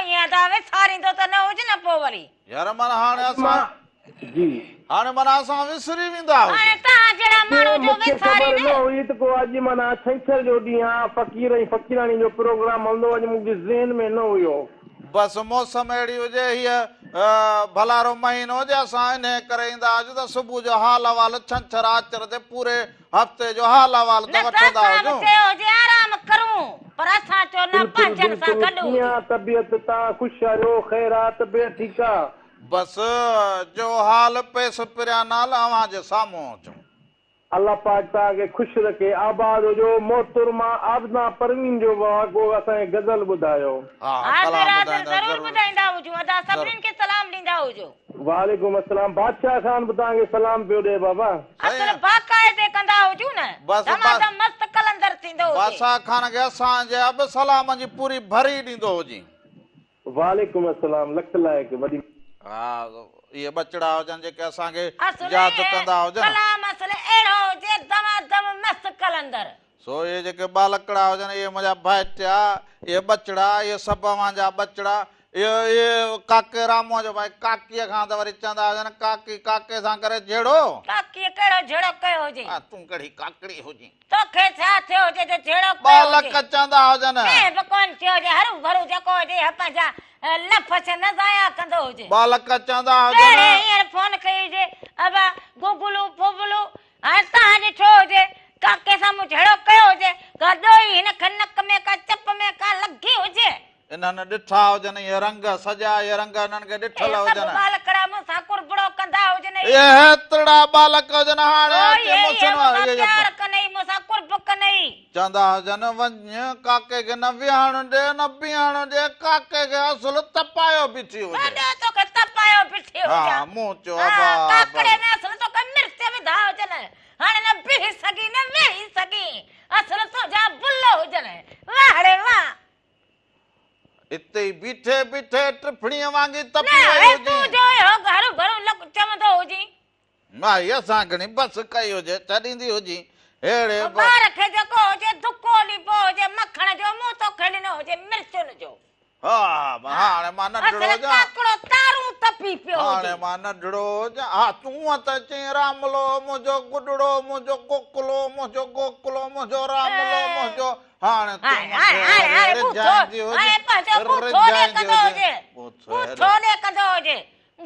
ईअं अदा विसारींदो त न हुजे न पोइ वरी। यार माना हाणे असां जी हाणे माना असां विसरी वेंदा हाणे तव्हां जहिड़ा माण्हू जो मूंखे विसारी ख़बर न न। हुई त को अॼु माना छंछर जो ॾींहुं आहे, फ़कीर ऐं फ़कीराणी जो प्रोग्राम हलंदो, अॼु मुंहिंजे ज़हन में न हुयो। बसि मौसम अहिड़ी हुजे, हीअ भलारो महीनो हुजे, असां इन करे ईंदा हुजूं त सुबुह जो हाल अहवाल छंछरु आचर ते पूरे हफ़्ते जो हाल अहवाल त वठंदा हुजूं। आराम करूं, पर असां चयो न पंहिंजनि सां गॾु हुजूं। तबियत तव्हां ख़ुशि आहियो, ख़ैर आहे, तबियत ठीकु आहे? बसि जो हाल पेस पिरिया नाल अव्हां जे साम्हूं अचूं। अल्लाह पाक तव्हांखे ख़ुशि रखे आबाद हुजो मोहतरमा आबना परवीन जो को असांखे गज़ल ॿुधायो हाज़िर हाज़िर ज़रूर ॿुधाईंदा हुजूं अदा सभिनीनि खे सलाम ॾींदा हुजो वालेकुम अस्सलाम बादशाह खान बि तव्हांखे सलाम पियो ॾे बाबा असुल बाक़ाइदे कंदा हुजूं न बस, दमादम मस्त कलंदर थींदो हुजे बादशाह खान खे असांजे अब सलाम जी पूरी भरी ॾींदो हुजे वालेकुम अस्सलाम लख लाइक वॾी हा इहे बचड़ा हुजनि जेके असांखे असुल यादि कंदा हुजनि सलाम असुल अहिड़ो हुजे दमादम मस्त कलंदर सो इहे जेके बालकड़ा हुजनि इहे मुंहिंजा भाइटिया इहे बचड़ा इहे सभु अवांजा बचड़ा इहे काके रामो जो भाई काकीअ खां त वरी चवंदा हुजनि काकी काके सां करे जहिड़ो काकीअ कहिड़ो जहिड़ो कयो हुजे तूं कहिड़ी काकड़ी हुजी तोखे छा थियो हुजे जो जहिड़ो कयो बालक हुजे चवंदा हुजनि ऐं बि कोन थियो हुजे हरू भरू जेको हुजे पंहिंजा लफ़्ज़ न ज़ाया कंदो हुजे बालक चवंदा कहिड़े हुजनि हींअर फोन कई हुजे अब गुगलू फुगलू हाणे तव्हां ॾिठो हुजे काके सां मूं जहिड़ो कयो हुजे गॾोई हिन खे नक में का चप में का लगी हुजे इन्हनि ॾिठा हुजनि इहे रंग सॼा इहे रंग इन्हनि खे ॾिठल हुजनि बालकड़ा मूंसां कुरबड़ो कंदा हुजनि इहे हेतिरा बालक हुजनि हाणे अचे प्यार कनई मूंसां कुर्ब कनई चवंदा हुजनि वञ काके खे न विहण ॾे न बीहण ॾे काके खे असुल तपायो बीठी हुजे वॾो तोखे तपायो बीठी हुजे हा मूं चयो काकड़े में असुल तोखे मिर्च विधा हुजनि हाणे न बीही सघी न वेही सघी असुल तुंहिंजा बुल हुजनि वाह रे वाह इते ई बीठे बीठे टिफणीअ वांगी तपी न वई हे तूं हुजे जो हो घरू घरू चवंदो हुजी माई असां घणी बस कई हुजे छॾींदी हुजी अहिड़े ॿार खे जेको हुजे दुको ॾिबो हुजे मखण जो मुंहुं तो खेॾणो हुजे मिर्चुनि जो हा हाणे मां नंढड़ो असुल हुजां काकड़ो तारूं तपी पियो हाणे हुजे मां नंढड़ो हुजां हा तूं त चई रामलो मुंहिंजो गुॾड़ो मुंहिंजो गोकुलो मुंहिंजो गोकुलो मुंहिंजो रामलो मुंहिंजो हाणे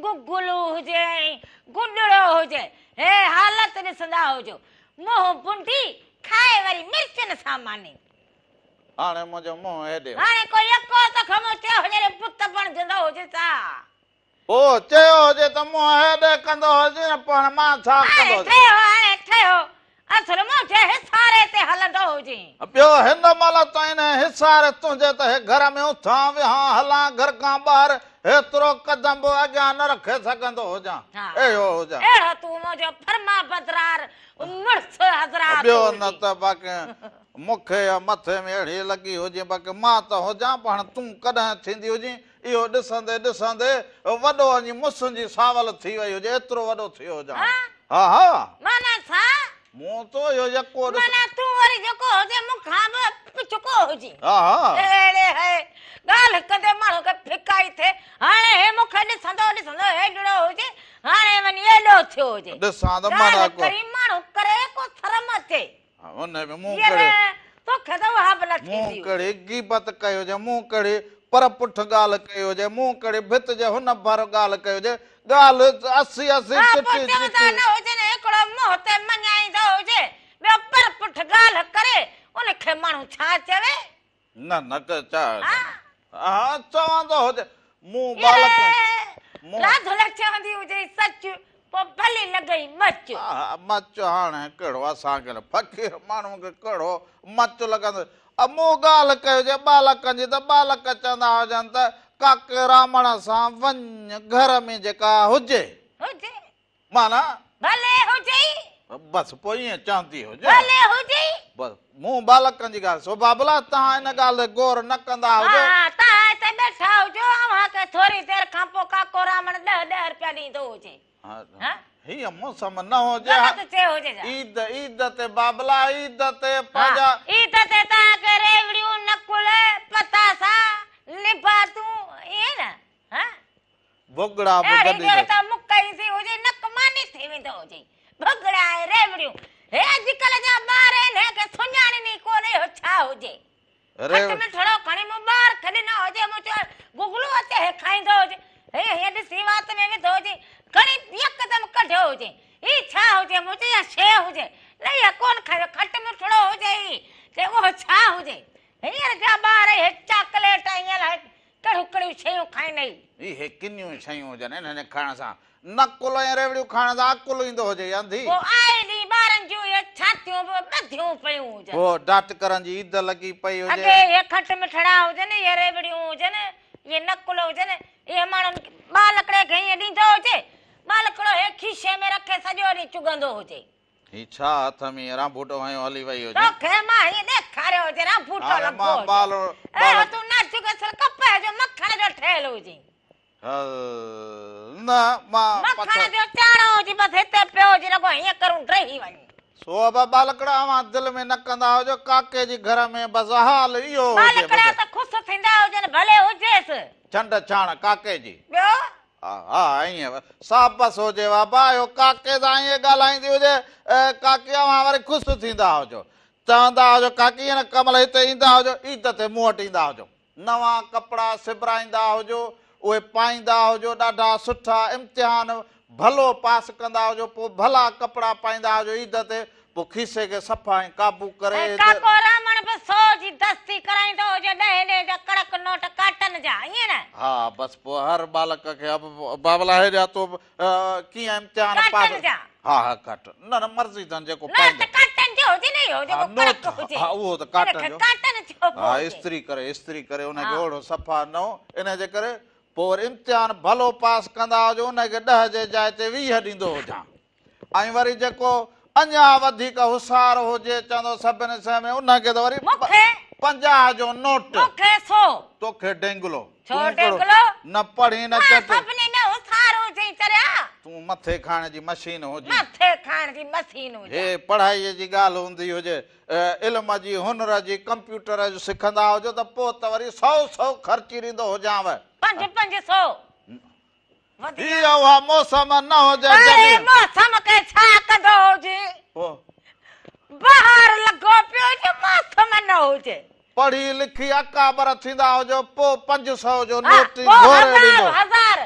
गुगुलू हुजे गुॾड़ो हुजे हे हालत ॾिसंदा हुजो मुंहुं बुंडी खाए वरी मिर्चनि सां मानी हाणे मुंहिंजो मुंहुं हेॾे हाणे कोई अको त खमो चयो हुजे पुत बणजंदो हुजे छा ओ चयो हुजे त मुंहुं हेॾे कंदो हुजे न पण मां छा कंदो हाणे ठहियो असुल मुंहिंजे हिसारे ते हलंदो हुजे ॿियो हिन महिल ताईं हिसारे तुंहिंजे त हे घर में उथां विहां हलां घर खां ॿाहिरि हेतिरो कदम बि अॻियां न रखे सघंदो हुजां अहिड़ो हुजां अहिड़ो तूं मुंहिंजो फर्मा बदरार मुड़ुस हज़रात ॿियो न त बाक़ी मूंखे मथे में अहिड़ी लॻी हुजे बाक़ी मां त हुजां पण तूं कॾहिं थींदी हुजी इहो ॾिसंदे ॾिसंदे वॾो वञी मुंहुं सावल थी वई हुजे एतिरो वॾो थी हुजां हा हा माना छा मूं तो इहो यको माना तूं वरी जेको हुजे मूंखां बि पिचको हुजी हा हा अहिड़े है ॻाल्हि कंदे माण्हू खे फिकाई थिए हाणे हे मूंखे ॾिसंदो ॾिसंदो हेॾड़ो हुजे हाणे वञी एॾो थियो हुजे ॾिसां त माना करी माण्हू करे को शर्म अचे हुन में मूं करे तोखे त उहा बि न मूं थींदी करे गीबत कई हुजे मूं करे पर पुठ ॻाल्हि कई हुजे मूं करे भित जे हुन भर ॻाल्हि कई हुजे ॻाल्हि 80 चिटी न हुजे न हिकिड़ो मुंहुं ते मञाईंदो हुजे ॿियो पर पुठ ॻाल्हि करे उनखे माण्हू छा चवे न न छा हा चवंदो हुजे मूं बालक लाधुल चवंदी हुजे सच पोइ भली लॻई मच मच हाणे कहिड़ो असांखे फ़क़ीर माण्हू खे कहिड़ो मच लॻंदो मूं ॻाल्हि कई हुजे बालकनि जी त बालक चवंदा हुजनि त काके रामण सां वञ घर में जेका हुजे माना भले हुजे बसि पोइ ईअं चवंदी हुजे भले हुजे बसि मूं बालकनि जी ॻाल्हि सो बाबला तव्हां हिन ॻाल्हि गौर न कंदा हुजो तव्हां हिते वेठा हुजो अव्हांखे थोरी देरि खां पोइ काको रामण 10 रुपया ॾींदो हुजे हीअ मौसम न हुजे ईद ईद ते बाबला ईद ते पंहिंजा ईद ते तव्हांखे रेवड़ियूं नकुल पतासा लिबातूं ईअं न भुगड़ा त मुकई थी हुजे नक मानी थी वेंदो हुजे भुगड़ा ऐं रेवड़ियूं हे अॼुकल्ह जा ॿार हिन खे सुञाणीनि ई कोन्हे छा हुजे में थोरो खणी मूं ॿार खे ॾिनो हुजे मूं चयो गुगलू अचे हे खाईंदो हुजे हे ॾिसी वात में विधो हुजे खणी यकदमि कढियो हुजे ही छा हुजे मूं चयो शइ हुजे न इहा कोन खायो खट मिठड़ो हुजे ही चयो उहो छा हुजे हींअर जा ॿार हे चॉकलेट ईअं कहिड़ियूं कहिड़ियूं शयूं खाईंदा इहे किनियूं शयूं हुजनि हिन खाइण सां नकुल ऐं रेवड़ियूं खाइण सां अकुल ईंदो हुजे अंधी पोइ आए ॾींहुं ॿारनि जूं इहे डाटियूं बि ॿधियूं पियूं हुजनि वो डाट करण जी ईद लगी पई हुजे अॻे इहे खट मिठड़ा हुजनि इहे रेवड़ियूं हुजनि इहे नकुल हुजनि इहे माण्हुनि ॿ लकड़े खे ईअं ॾींदो हुजे ॿ लकड़ो हे खीसे में रखे सॼो ॾींहुं चुगंदो हुजे ही छा हथ में रांबूटो हयो हली वई हुजे तोखे मां हीअ ॾेखारियो हुजे रांबूटो हाणे लॻो मां हुजे बाल ए तूं न चुगसि कपह जो मखण जो ठहियलु हुजे न मां मखण जो चाणो हुजे बसि हिते पियो हुजे लॻो हीअं करूं ड्रही वञूं सो बाबा लकड़ा अवां दिल में न कंदा हुजो काके जी घर में बस हाल इहो ॿ हुजे लकड़ा त ख़ुशि थींदा हुजनि भले हुजेसि चंड छाण काके जी ॿियो हा हा ईअं साबस हुजे बाबा इहो काके सां ईअं ॻाल्हाईंदी हुजे काके अवां वरी ख़ुशि थींदा हुजो चवंदा हुजो काकी ईअं कमल हिते ईंदा हुजो ईद ते मूं वटि ईंदा हुजो नवां कपिड़ा सिबराईंदा हुजो उहे पाईंदा हुजो ॾाढा सुठा इम्तिहान भलो पास कंदा हुजो पोइ भला कपिड़ा पाईंदा हुजो ईद ते पोइ खीसे खे सफ़ा ऐं काबू करे काको रामण बि 100 जी दस्ती कराईंदो हुजे 10 जा कड़क नोट काटन जा ईअं न हा बसि पोइ हर बालक खे बाबला हेॾा तो कीअं इम्तिहान पास काटन जा हा हा कट न न मर्ज़ी अथनि जेको न त काटन जो हुजे न इहो जेको नोट कड़क हुजे हा उहो त काटन जो काटन जो हा इस्त्री करे हुनखे ओड़ो सफ़ा न इन जे करे पोइ वरी इम्तिहान भलो पास कंदा हुजो हुनखे 10 जे जाइ ते 20 ॾींदो हुजां ऐं वरी जेको अञा वधीक होशियारु हुजे चवंदो सभिनी शइ में उनखे त वरी मूंखे 50 जो नोट मूंखे 100 तोखे डेंगलो छो डेंगलो न पढ़ी न चट सभिनी में होशियारु हुजे चरिया तूं मथे खाइण जी मशीन हुजे मथे खाइण जी मशीन हुजे हे पढ़ाईअ जी ॻाल्हि हूंदी हुजे इल्म जी हुनर जी कंप्यूटर जो सिखंदा हुजो त पोइ त वरी 100 ख़र्ची ॾींदो हुजांव 500 इहा उहा मौसम न हुजे अरे मौसम के छा कंदो हुजे बाहर लॻो पियो जे मौसम न हुजे पढ़ी लिखी अकाबर थींदा हुजो पोइ 500 जो हा, नोट पोइ घोरे ॾींदो 1000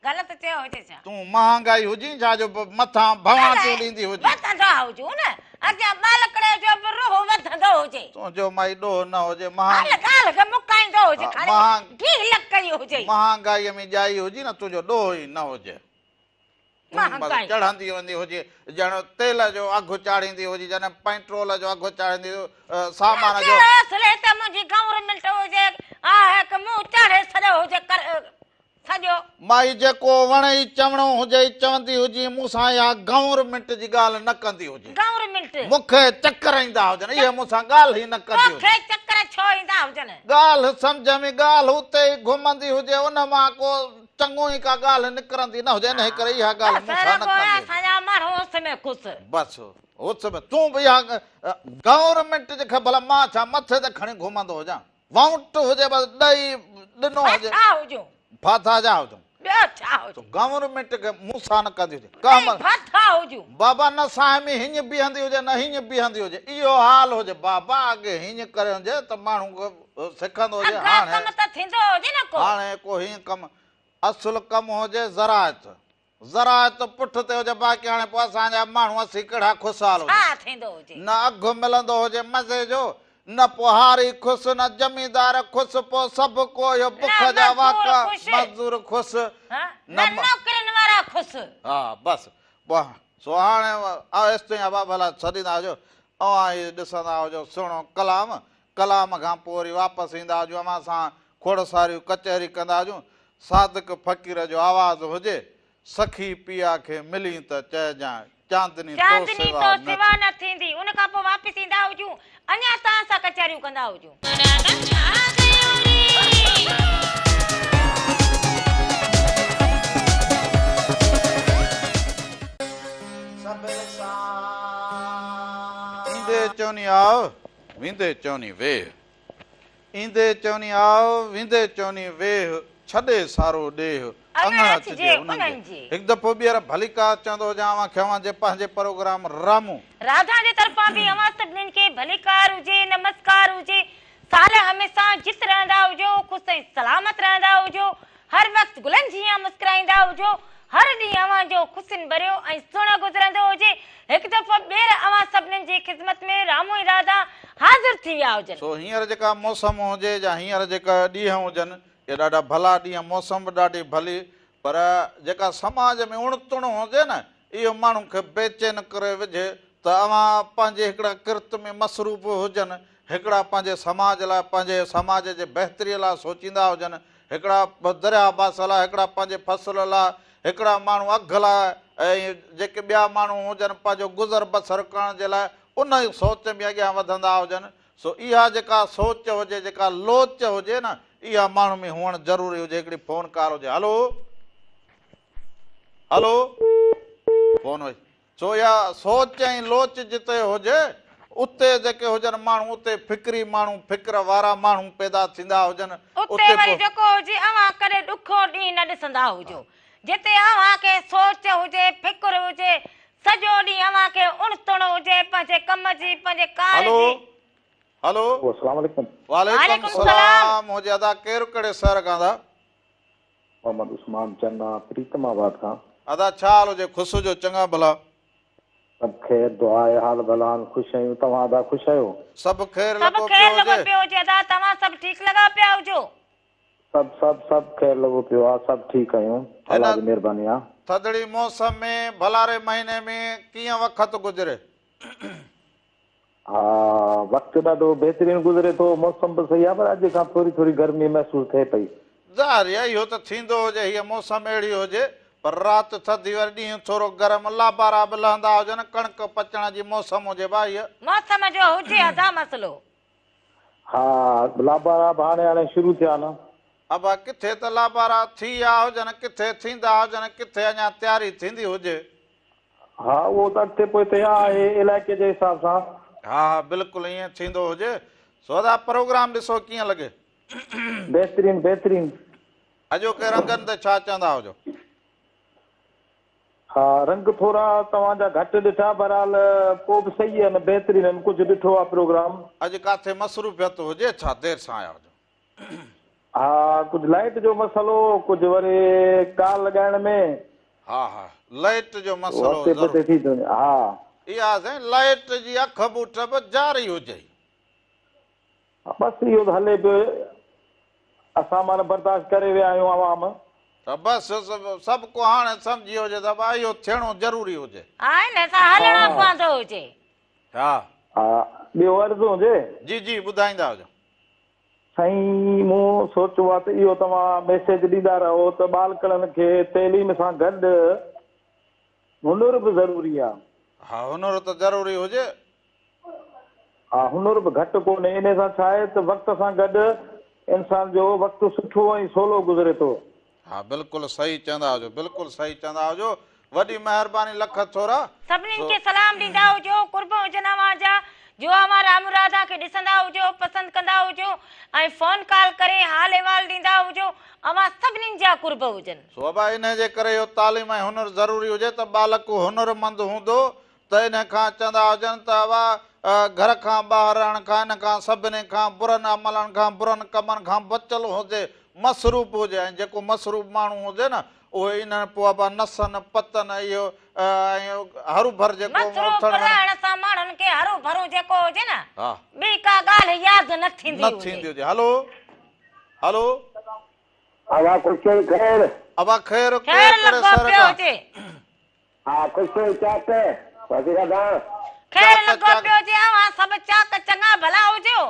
ग़लति चयो हुजे छा तूं महांगाई हुजी छा जो मथां भवाटियूं ॾींदी हुजे वधंदा हुजूं न अॻियां बालकड़े जो बि रूह वधंदो हुजे तुंहिंजो माई ॾोह न हुजे हाल ॻाल्हि खे मुकाईंदो हुजे हा, खाली घी लकई हुजे महांगाईअ में ॼाई हुजी न तुंहिंजो ॾोह ई न हुजे महांगाई चढ़ंदी वेंदी हुजे ॼण तेल जो अघु चाढ़ींदी हुजे ॼण पेट्रोल जो अघु चाढ़ींदी सामान जो असले त मुंहिंजी गवर्नमेंट हुजे आहे कि मूं चाढ़े छॾियो हुजे सॼो माई जेको वणे ई चवणो हुजे चवंदी हुजी मूंसां या गवर्नमेंट जी ॻाल्हि न कंदी हुजे गवर्नमेंट मूंखे चकर ईंदा हुजनि इहे मूंसां ॻाल्हि ई न कंदी हुजे मूंखे चकर छो ईंदा हुजनि ॻाल्हि सम्झ में ॻाल्हि हुते ई घुमंदी हुजे उन मां को चङो ई का ॻाल्हि निकिरंदी न हुजे इन करे इहा ॻाल्हि मूंसां न कंदी असांजा माण्हू उस में ख़ुशि बसि उस में तूं बि इहा गवर्नमेंट जे खे भला मां छा मथे ते खणी घुमंदो हुजां वाउंट हुजे बसि ॾेई ॾिनो हुजे छा हुजूं फाथा जा हुजूं ॿियो छा हुजूं गवर्नमेंट खे मूंसां न कंदी हुजे कम फाथा हुजूं बाबा न साह में हीअं बीहंदी हुजे न हीअं बीहंदी हुजे इहो हाल हुजे बाबा अॻे हीअं करे हुजे त माण्हू सिखंदो हुजे हाणे कम त थींदो हुजे न को हाणे को हीअं कमु असुल कमु हुजे ज़रायत पुठि ते हुजे बाक़ी हाणे पोइ असांजा माण्हू असीं कहिड़ा ख़ुशहाल हुजे छा थींदो हुजे न अघु मिलंदो हुजे मज़े जो न पोइ हारी ख़ुशि न जमींदार ख़ुशि पोइ सभु को इहो बुख जा वाका मज़दूर ख़ुशि न नौकरियुनि वारा ख़ुशि हा बसि पोइ सो हाणे एसिताईं भला छॾींदा हुजो अवां ई ॾिसंदा हुजो सुहिणो कलाम खां पोइ वरी वापसि ईंदा हुजो अवां सां खोड़ सारियूं कचहरी कंदा हुजूं सादिक फ़क़ीर जो आवाज़ हुजे सखी पिया खे मिली त चइजांइ चांदनी तो सिवा न थींदी उन खां पोइ वापसि ईंदा हुजूं अञा तव्हां सां कचहरियूं कंदा हुजूं ईंदे चवनी आओ विंदे चवनी वेह ईंदे चवनी आओ विंदे चवनी वेह छॾे सारो ॾेह हिकु दफ़ो ॿीहर भलिका चवंदो हुजांव खवां जे पंहिंजे प्रोग्राम रामू राधा जे तरफ़ां बि अवां सभिनीनि खे भलीकार हुजे नमस्कार हुजे साल हमेशा जित रहंदा हुजो ख़ुशि ऐं सलामत रहंदा हुजो हर वक़्तु गुलनि जीअं मुस्कुराईंदा हुजो हर ॾींहुं अवां जो ख़ुशियुनि भरियो ऐं सुहिणो गुज़रंदो हुजे हिकु दफ़ो ॿीहर अवां सभिनीनि जी ख़िदमत में रामू ऐं राधा हाज़िर थी विया हुजनि सो हींअर जेका मौसम हुजे या हींअर जेका ॾींहं हुजनि इहे ॾाढा भला ॾींहं मौसम बि ॾाढी भली पर जेका समाज में उणतुण हुजे न इहो माण्हू खे बेचैन करे विझे त अवां पंहिंजे हिकिड़ा किर्त में मसरूफ़ हुजनि, हिकिड़ा पंहिंजे समाज लाइ पंहिंजे समाज जे बहितरीअ लाइ सोचींदा हुजनि, हिकिड़ा दरिया बास लाइ, हिकिड़ा पंहिंजे फसल लाइ, हिकिड़ा माण्हू अघ लाइ, ऐं जेके ॿिया माण्हू हुजनि पंहिंजो गुज़र बसर करण जे लाइ उन सोच में अॻियां वधंदा हुजनि। सो इहा जेका सोच हुजे, जेका लोच हुजे न, इहा माण्हू में हुअणु ज़रूरी हुजे। हिकिड़ी फ़ोन कॉल हुजे। हलो हलो, फोन हुई। सो इहा सोच ऐं लोच जिते हुजे उते जेके हुजनि माण्हू, उते फिक्री माण्हू, फिक्र वारा माण्हू पैदा थींदा हुजनि। उते वरी जेको हुजे अवां कॾहिं ॾुखो ॾींहुं न ॾिसंदा हुजो। जिते अवां खे सोच हुजे, फिक्र हुजे, सॼो ॾींहुं अवां खे उणतुण हुजे पंहिंजे कम जी, पंहिंजे कार हलो जी। हलो, अस्सलाम वालेकुम। वालेकुम सलाम। मुझे अदा केरु कहिड़े शहर खां था? मोहम्मद उस्मान चन्ना, प्रीतमाबाद खां। अदा छा हाल हुजे? ख़ुशि हुजो, चङा भला। सभु ख़ैर, दुआ आहे, हाल भला आहिनि, ख़ुशि आहियूं। तव्हां अदा ख़ुशि आहियो? सभु ख़ैर सभु लॻो ख़ैर पियो लॻो हुजे। पियो हुजे। अदा तव्हां सभु ठीकु लॻा पिया हुजो? सभु ख़ैर लॻो पियो आहे, सभु ठीकु आहियूं, अल्लाह जी महिरबानी आहे। थधिड़ी मौसम में, भलारे महीने में कीअं वक़्तु गुज़रे? हा, वक़्तु ॾाढो बहितरीनु गुज़रे थो, मौसम बि सही आहे, पर अॼु खां थोरी गर्मी महसूसु थिए पई। ज़ाहिर आहे इहो त थींदो हुजे, हीअ मौसम अहिड़ी हुजे, पर राति थधी वरी ॾींहुं थोरो गरम, लाबारा बि लहंदा हुजनि, कणिक पचण जी मौसम हुजे भाई। मौसम जो हुजे अदा मसलो। हा, लाबारा बि हाणे शुरू थिया न। अब किथे त लाबारा थी विया हुजनि, किथे थींदा हुजनि, किथे अञा तयारी थींदी हुजे। हा, उहो त अॻिते पोइ आहे इलाइक़े जे हिसाब सां। हा बिल्कुलु ईअं थींदो हुजे। सोदा प्रोग्राम ॾिसो कीअं लॻे? बहितरीनु। अॼोके रंगनि ते छा चवंदा हुजो? हा, रंग थोरा तव्हांजा घटि ॾिठा, बहरहाल पोइ बि सही आहे न, बहितरीनु आहिनि। कुझु ॾिठो आहे प्रोग्राम। अॼु काथे मसरूफ़ियत हुजे छा? देरि सां आया हुजो? हा, कुझु लाइट जो मसलो, कुझु वरी कार लॻाइण में। हा, लाइट जो मसलो हफ़्ते पते थी थो वञे। हा, इहा साईं लाइट जी अख बूठ बि जारी हुजे। बसि इहो त हले पियो, असां माना बर्दाश्त करे विया आहियूं आवाम। त बसि सभु को हाणे सम्झी हुजे त भाई इहो थियणो ज़रूरी हुजे। हा न, असां हलणो पवंदो हुजे। हा, ॿियो अर्ज़ु हुजे? जी जी, ॿुधाईंदा हुजो। साईं, मूं सोचियो आहे त इहो तव्हां मैसेज ॾींदा रहो त ॿालकड़नि खे तइलीम सां गॾु हुनुर बि ज़रूरी आहे। हा, हुनुर त ज़रूरी हुजे। हा, हुनुर बि घटि कोन्हे। इन सां छा आहे त वक़्त सां गॾु इंसान जो वक़्तु सुठो ऐं सवलो गुज़रे थो। हा, बिल्कुलु सही चवंदा हुजो, बिल्कुलु सही चवंदा हुजो। वॾी महिरबानी, लख थोरा। सभिनीनि खे सलाम ॾींदा हुजो, कुर्ब हुजनि अव्हांजा, जो हमारा अमुरादा खे ॾिसंदा हुजो, पसंदि कंदा हुजो, ऐं फोन कॉल करे हाल अहिवाल ॾींदा हुजो। अव्हां सभिनीनि जा कुर्ब हुजनि। सो बाबा इन जे करे इहो तालीम ऐं हुनुर ज़रूरी हुजे। त बालक हुनुरमंद हूंदो त इन खां चवंदा हुजनि त घर खां ॿाहिरि रहण खां, इन खां सभिनी खां बुरनि अमलनि खां, बुरनि कमनि खां बचियल हुजे, मसरूफ़ हुजे। ऐं जेको मसरूफ़ माण्हू हुजे न, उहे इन पोइ नसनि पतनि, इहो हरू भर जेको रहण सां माण्हुनि खे हरू भरू जेको हुजे न, हा, ॿी का ॻाल्हि यादि न थींदी हुजे। हलो हलो, अवा ख़ुशि ख़ैर? अबा ख़ैर ख़ैर लॻो पियो हुजे। हा, ख़ुशि चाट ख़ैर लॻो पियो हुजे। अव्हां सभु चाक चङा भला हुजो।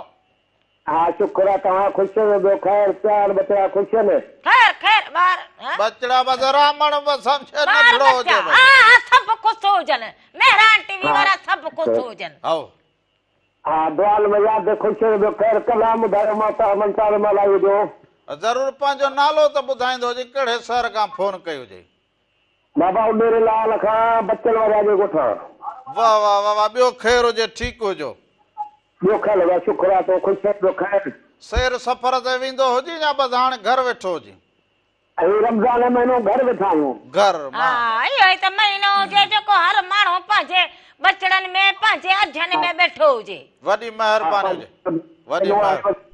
हा, शुक्र आहे, तव्हां ख़ुशि ॿियो ख़ैर प्यार बचड़ा ख़ुशि आहिनि? ख़ैर ॿार बचड़ा बजरामण सम्झे न ढिलो हुजे। हा, सभु ख़ुशि हुजनि। मेहरान टीवी वारा सभु ख़ुशि हुजनि। हा, दुआल में यादि ख़ुशि ॿियो ख़ैर। कलाम ॿुधायो, माता मंतार मलाई हुजो। ज़रूरु पंहिंजो नालो त ॿुधाईंदो हुजे, कहिड़े शहर खां फोन कई हुजे? बाबा उॾेरे लाल खां बचल वारा जे ॻोठां। वाह वाह वाह वाह, ॿियो ख़ैर हुजे, ठीकु हुजो। ॿियो ख़ैर लॻा, शुक्र आहे, तो ख़ुशि ॿियो ख़ैर। सैर सफ़र ते वेंदो हुजे या बसि हाणे घर वेठो हुजे? रमज़ान महीनो घर वेठा आहियूं। घर हा, इहो ई त महीनो हुजे जेको हर माण्हू पंहिंजे बचड़नि में, पंहिंजे अध्ययन में वेठो हुजे। वॾी महिरबानी हुजे, वॾी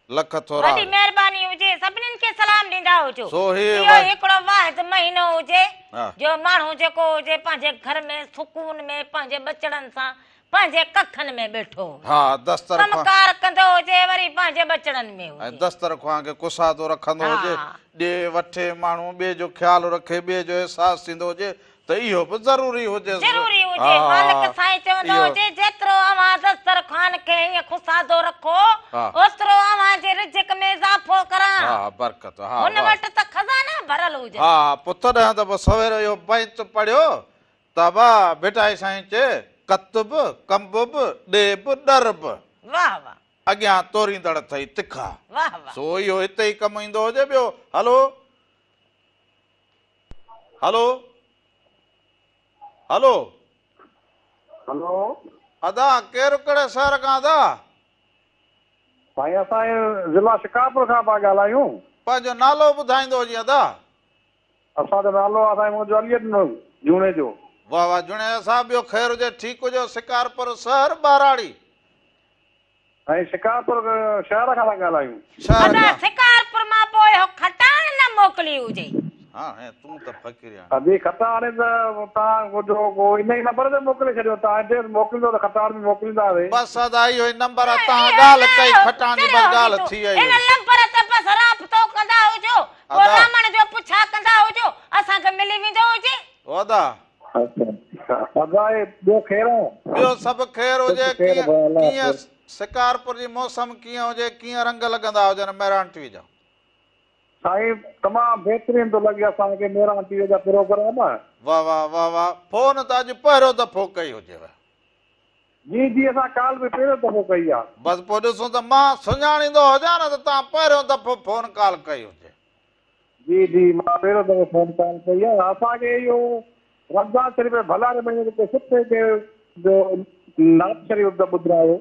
लख थोरा, वॾी महिरबानी हुजे। सभिनीनि खे सलाम ॾींदा हुजो। सोही इहो हिकिड़ो वाहिद महीनो हुजे हा, जो माण्हू जेको हुजे पंहिंजे घर में सुकून में, पंहिंजे बचड़नि सां, पंहिंजे कखनि में वेठो, हा, दस्तर कमकार कंदो हुजे, वरी पंहिंजे बचड़नि में हुजे। ऐं दस्तर ख़्वां खे कुसादो रखंदो हुजे, ॾे वठे माण्हू, ॿिए जो ख़्यालु रखे, ॿिए जो अहसासु थींदो हुजे। त इहो बि ज़रूरी हुजे ज़रूरी हुजे मालिक साईं चवंदो हुजे जेतिरो अवां दस्तरखान खे ईअं खुसादो रखो हा। ओतिरो अवां जे रिज़्क़ में इज़ाफ़ो करां हा बरकत हा हुन वटि त खज़ाना भरल हुजे हा पोइ तॾहिं त पोइ सवेर इहो बैंत पढ़ियो त वाह बेटा साईं चए कतब कंबब ॾेब डरब वाह वाह अॻियां तोरींदड़ अथई तिखा वाह वाह सो इहो हिते ई कमु ईंदो हुजे ॿियो हलो हलो हलो हलो अदा केरु कहिड़े शहर खां अदा साईं असां ज़िला शिकारपुर खां पिया ॻाल्हायूं पंहिंजो नालो ॿुधाईंदो हुजे अदा असांजो नालो आहे साईं मुंहिंजो अलीअ जूणे जो वाह वाह जुणे साहब ॿियो ख़ैर हुजे ठीकु हुजो शिकारपुर शहर ॿाराड़ी साईं शिकारपुर शहर खां था ॻाल्हायूं शहर अदा खां शिकारपुर मां पोइ खटाण न मोकिली हुजे हा ऐं तूं त फ़क़ीर आहीं अभी खटाणे त तव्हां जो इन ई नंबर ते मोकिले छॾियो तव्हां एड्रेस मोकिलींदो त खटाण में मोकिलींदासीं बसि अदा इहो ई नंबर आहे तव्हां ॻाल्हि कई खटाण जी बसि ॻाल्हि थी वई इन नंबर ते बसि राब्तो कंदा हुजो पोइ अदा। रामण जो पुछा कंदा हुजो असांखे मिली वेंदो हुजे ओ अदा अदाए ॿियो ख़ैर ॿियो सभु ख़ैर हुजे ख़ैर कीअं भाउ, अल्लाह कीअं शिकारपुर जी मौसम कीअं हुजे कीअं रंग लॻंदा हुजनि मेरान टीवी जा साईं तमामु बहितरीन थो लॻे असांखे मेरान टीवीअ जा प्रोग्राम वाह वाह वाह वाह फोन त अॼु पहिरियों दफ़ो कई हुजेव जी जी असां काल बि पहिरियों दफ़ो कई आहे बसि पोइ ॾिसूं त मां सुञाणींदो हुजां न त तव्हां पहिरियों दफ़ो फोन कॉल कई हुजे जी जी मां पहिरियों दफ़ो फोन कॉल कई आहे असांखे इहो रमज़ान शरीफ़ भलारे महीने जेके सुठे जो नात शरीफ़ त ॿुधायो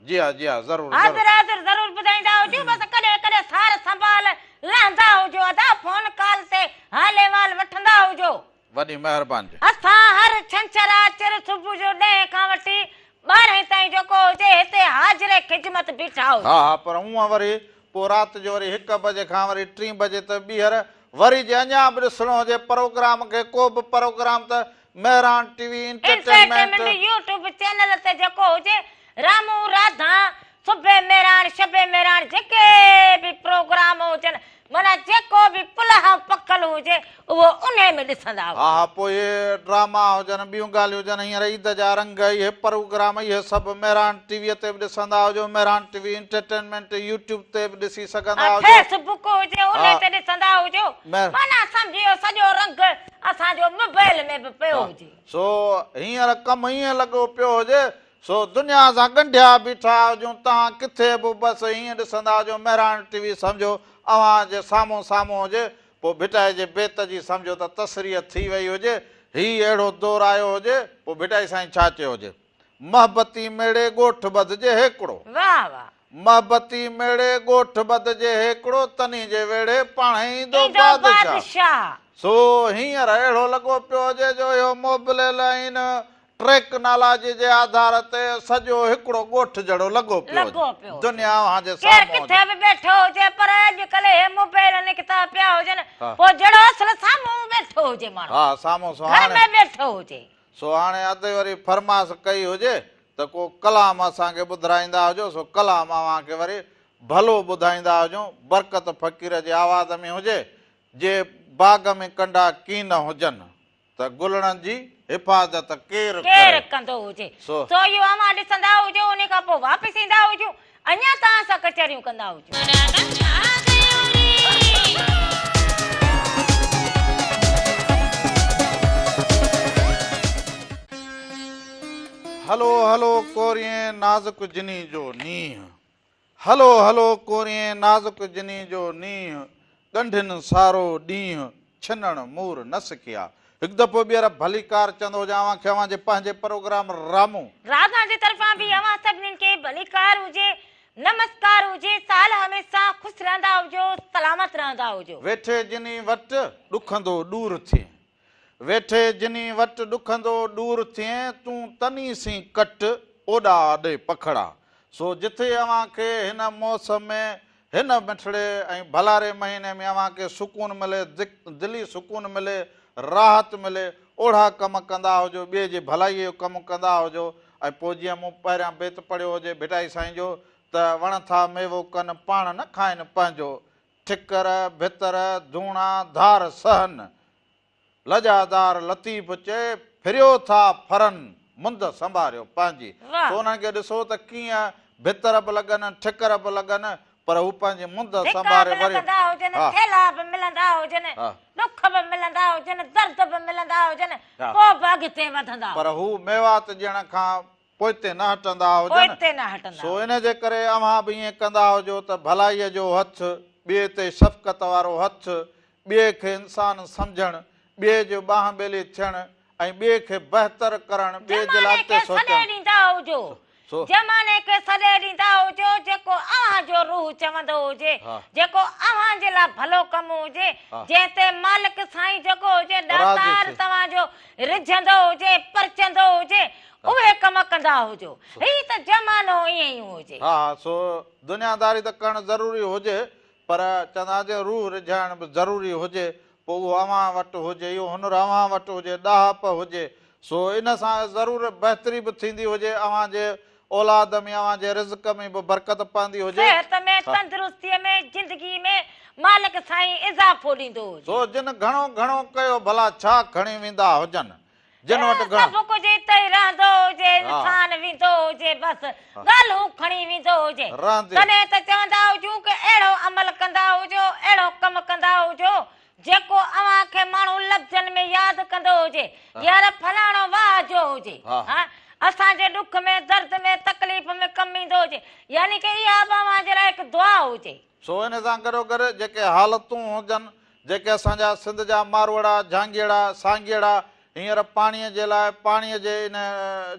जी हा ज़रूरु हाज़िर ज़रूरु हाज़िर ज़रूर ॿुधाईंदा हुजो बसि कॾहिं कॾहिं सार संभाल लहंदा हुजो अदा फोन कॉल ते हाल अहिवाल वठंदा हुजो वॾी महिरबानी असां हर छंछर आचर सुबुह जो 10 खां वठी 12 ताईं जेको हुजे हिते हाज़िर ख़िदमत बीठा हुजो हा हा पर हूअं वरी पोइ राति जो वरी 1 बजे खां वरी 3 बजे त ॿीहर वरी जे अञा बि ॾिसणो हुजे प्रोग्राम खे को बि प्रोग्राम त Mehran TV entertainment YouTube channel ते जेको हुजे रामू राधा सुबे मेहरान शबे मेहरान जेके बि प्रोग्राम हुजनि माना जेको बि पुलाह पकल हुजे उहो उन में ॾिसंदा हा हा पोइ इहे ड्रामा हुजनि ॿियूं ॻाल्हियूं हुजनि हींअर ईद जा रंग इहे प्रोग्राम इहे सभु मेहरान टीवीअ ते बि ॾिसंदा हुजो मेहरान टीवी एंटरटेनमेंट यूट्यूब ते बि ॾिसी सघंदा हुजो फेसबुक हुजे उन हा। ते ॾिसंदा हुजो महिर- माना सम्झियो सॼो रंग असांजो मोबाइल में बि पियो हुजे सो हींअर कमु हीअं लॻो पियो हुजे सो दुनिया सां ॻंढिया बीठा हुजूं तव्हां किथे बि बसि हीअं ॾिसंदा हुजो मेहरान टीवी सम्झो अव्हां जे साम्हूं साम्हूं हुजे पोइ भिटाई जे बेत जी सम्झो त तसरीअ थी वई हुजे हीउ अहिड़ो दौरु आयो हुजे पोइ भिटाई साईं छा चयो हुजे महबती मेड़े ॻोठ ॿधिजे हिकिड़ो वाह वाह महबती मेड़े ॻोठ ॿधिजे हिकिड़ो तनी जे वेड़े पाण ईंदो ईंदो बादशाह बादशाह सो हींअर अहिड़ो लॻो पियो हुजे जो इहो मोबिलियल आहिनि ट्रैक नाला जे आधार ते सॼो हिकिड़ो ॻोठ जहिड़ो लॻो पियो लॻो हुजे। पियो दुनिया अव्हां जे केर साम्हूं किथे बि वेठो हुजे पर अॼुकल्ह हे मोबाइल निकिता पिया हुजनि हा। पोइ जहिड़ो असल साम्हूं वेठो हुजे माण्हू हा साम्हूं सो घर हाणे में वेठो हुजे सो हाणे अधु वरी फरमाइश कई हुजे त को कलाम असांखे ॿुधाईंदा हुजो सो कलाम अव्हांखे वरी भलो ॿुधाईंदा हुजूं बरकत फ़क़ीर जे आवाज़ में हुजे जे बाग़ में कंडा कीन हुजनि त गुलड़नि जी हिफ़ाज़त केरु केरु करे कंदो हुजे सो- सो इहो अवां ॾिसंदा हुजो उन खां पोइ वापसि ईंदा हुजो अञा तव्हां सां कचहरियूं कंदा हुजो हलो हलो कोरिए नाज़ुक जिनी जो नींहुं हलो हलो कोरिए नाज़ुक जिनी जो नींहुं ॻंढिन सारो ॾींहुं छिनण मूर न सिखिया हिकु दफ़ो ॿीहर भली कार चवंदो हुजां खे अव्हां जे पंहिंजे प्रोग्राम रामू राधा जी तरफ़ां बि अवां सभिनीनि खे भलीकार हुजे नमस्कार हुजे साल हमेशा ख़ुशि रहंदा हुजो सलामत रहंदा हुजो वेठे जिनी वटि ॾुखंदो ॾूर थिए वेठे जिनी वटि ॾुखंदो ॾूर थिए तूं तनी सी कट ओॾा ॾे पखड़ा सो जिथे अव्हां खे हिन मौसम में हिन मिठड़े ऐं भलारे महीने में अव्हां खे सुकून मिले दिली सुकून मिले राहत मिले ओढ़ा कम कंदा हुजो ॿिए जे भलाईअ जो कमु कंदा हुजो ऐं पोइ जीअं मूं पहिरियां बेत पढ़ियो हुजे भिटाई साईं जो त वण था मेवो कनि पाण न खाइनि पंहिंजो ठिकर भितर धूणा धार सहन लजादार लतीफ़ चए फिरियो था फरन मुंद संभारियो पंहिंजी वाह। तो उन्हनि खे ॾिसो त कीअं भितर बि लॻनि ठिकर बि लॻनि पर हू पंहिंजी मुंद धिका संभारे बि वरी लॻंदा हुजनि, हा। थेला बि मिलंदा हुजनि, हा। दुख बि मिलंदा हुजनि, दर्द बि मिलंदा हुजनि, हा। पोइ बि अॻिते वधंदा पर हू मेवात ॾियण खां पोइते न हटंदा पोइ हुजनि हिते न हटंदा सो इन जे करे अव्हां बि ईअं कंदा हुजो त भलाईअ जो हथु ॿिए ते शफ़क़त वारो हथु ॿिए खे इंसानु सम्झणु ॿिए जो ॿांह ॿेली थियणु ऐं ॿिए खे बहितर करणु ॿिए जे लाइ ज़माने खे अॻिते सॾे सोचणु ॾींदा हुजो, सो- ज़माने खे सॾे ॾींदा हुजो जेको अव्हां जो रूह चवंदो हुजे, हा। जेको अव्हां जे लाइ भलो कमु हुजे, हा। जंहिं ते मालिक साईं जेको हुजे राज़ी दातार थिए। तव्हांजो रिझंदो हुजे परचंदो हुजे उहे कम कंदा हुजो। ही त ज़मानो ईअं ई हुजे। हा सो दुनियादारी त करणु ज़रूरी हुजे पर चवंदा जे रूह रिझाइण बि ज़रूरी हुजे पोइ उहो अव्हां वटि हुजे इहो हुनुरु अव्हां वटि हुजे ॾाहप हुजे सो इन सां ज़रूरु बहितरी बि थींदी हुजे अव्हां जे औलाद में अव्हां जे रिज़्क में बि बरकत पवंदी हुजे सेहत में हा। तंदुरुस्तीअ में जिंदगी में मालिक साईं इज़ाफ़ो ॾींदो हुजे। सो जिन घणो घणो कयो भला छा खणी वेंदा हुजनि जिन वटि घणो सभु कुझु हिते ई रहंदो हुजे हा। इंसान वेंदो हुजे बसि ॻाल्हियूं खणी वेंदो हुजे रहंदे। तॾहिं त चवंदा हुजूं की अहिड़ो अमल कंदा हुजो अहिड़ो कमु कंदा हुजो जेको अव्हां खे माण्हू लफ़्ज़नि में यादि कंदो हुजे यार फलाणो वाह जो हुजे हा। हा असांजे दुख में दर्द में तकलीफ़ में कमु ईंदो हुजे यानी की इहा बि अव्हां जे लाइ हिकु दुआ हुजे। सो इन सां गॾो गॾु जेके हालतूं हुजनि जेके असांजा सिंध जा मारवड़ा झांगीड़ा सांगीड़ा हींअर पाणीअ जे लाइ पाणीअ जे इन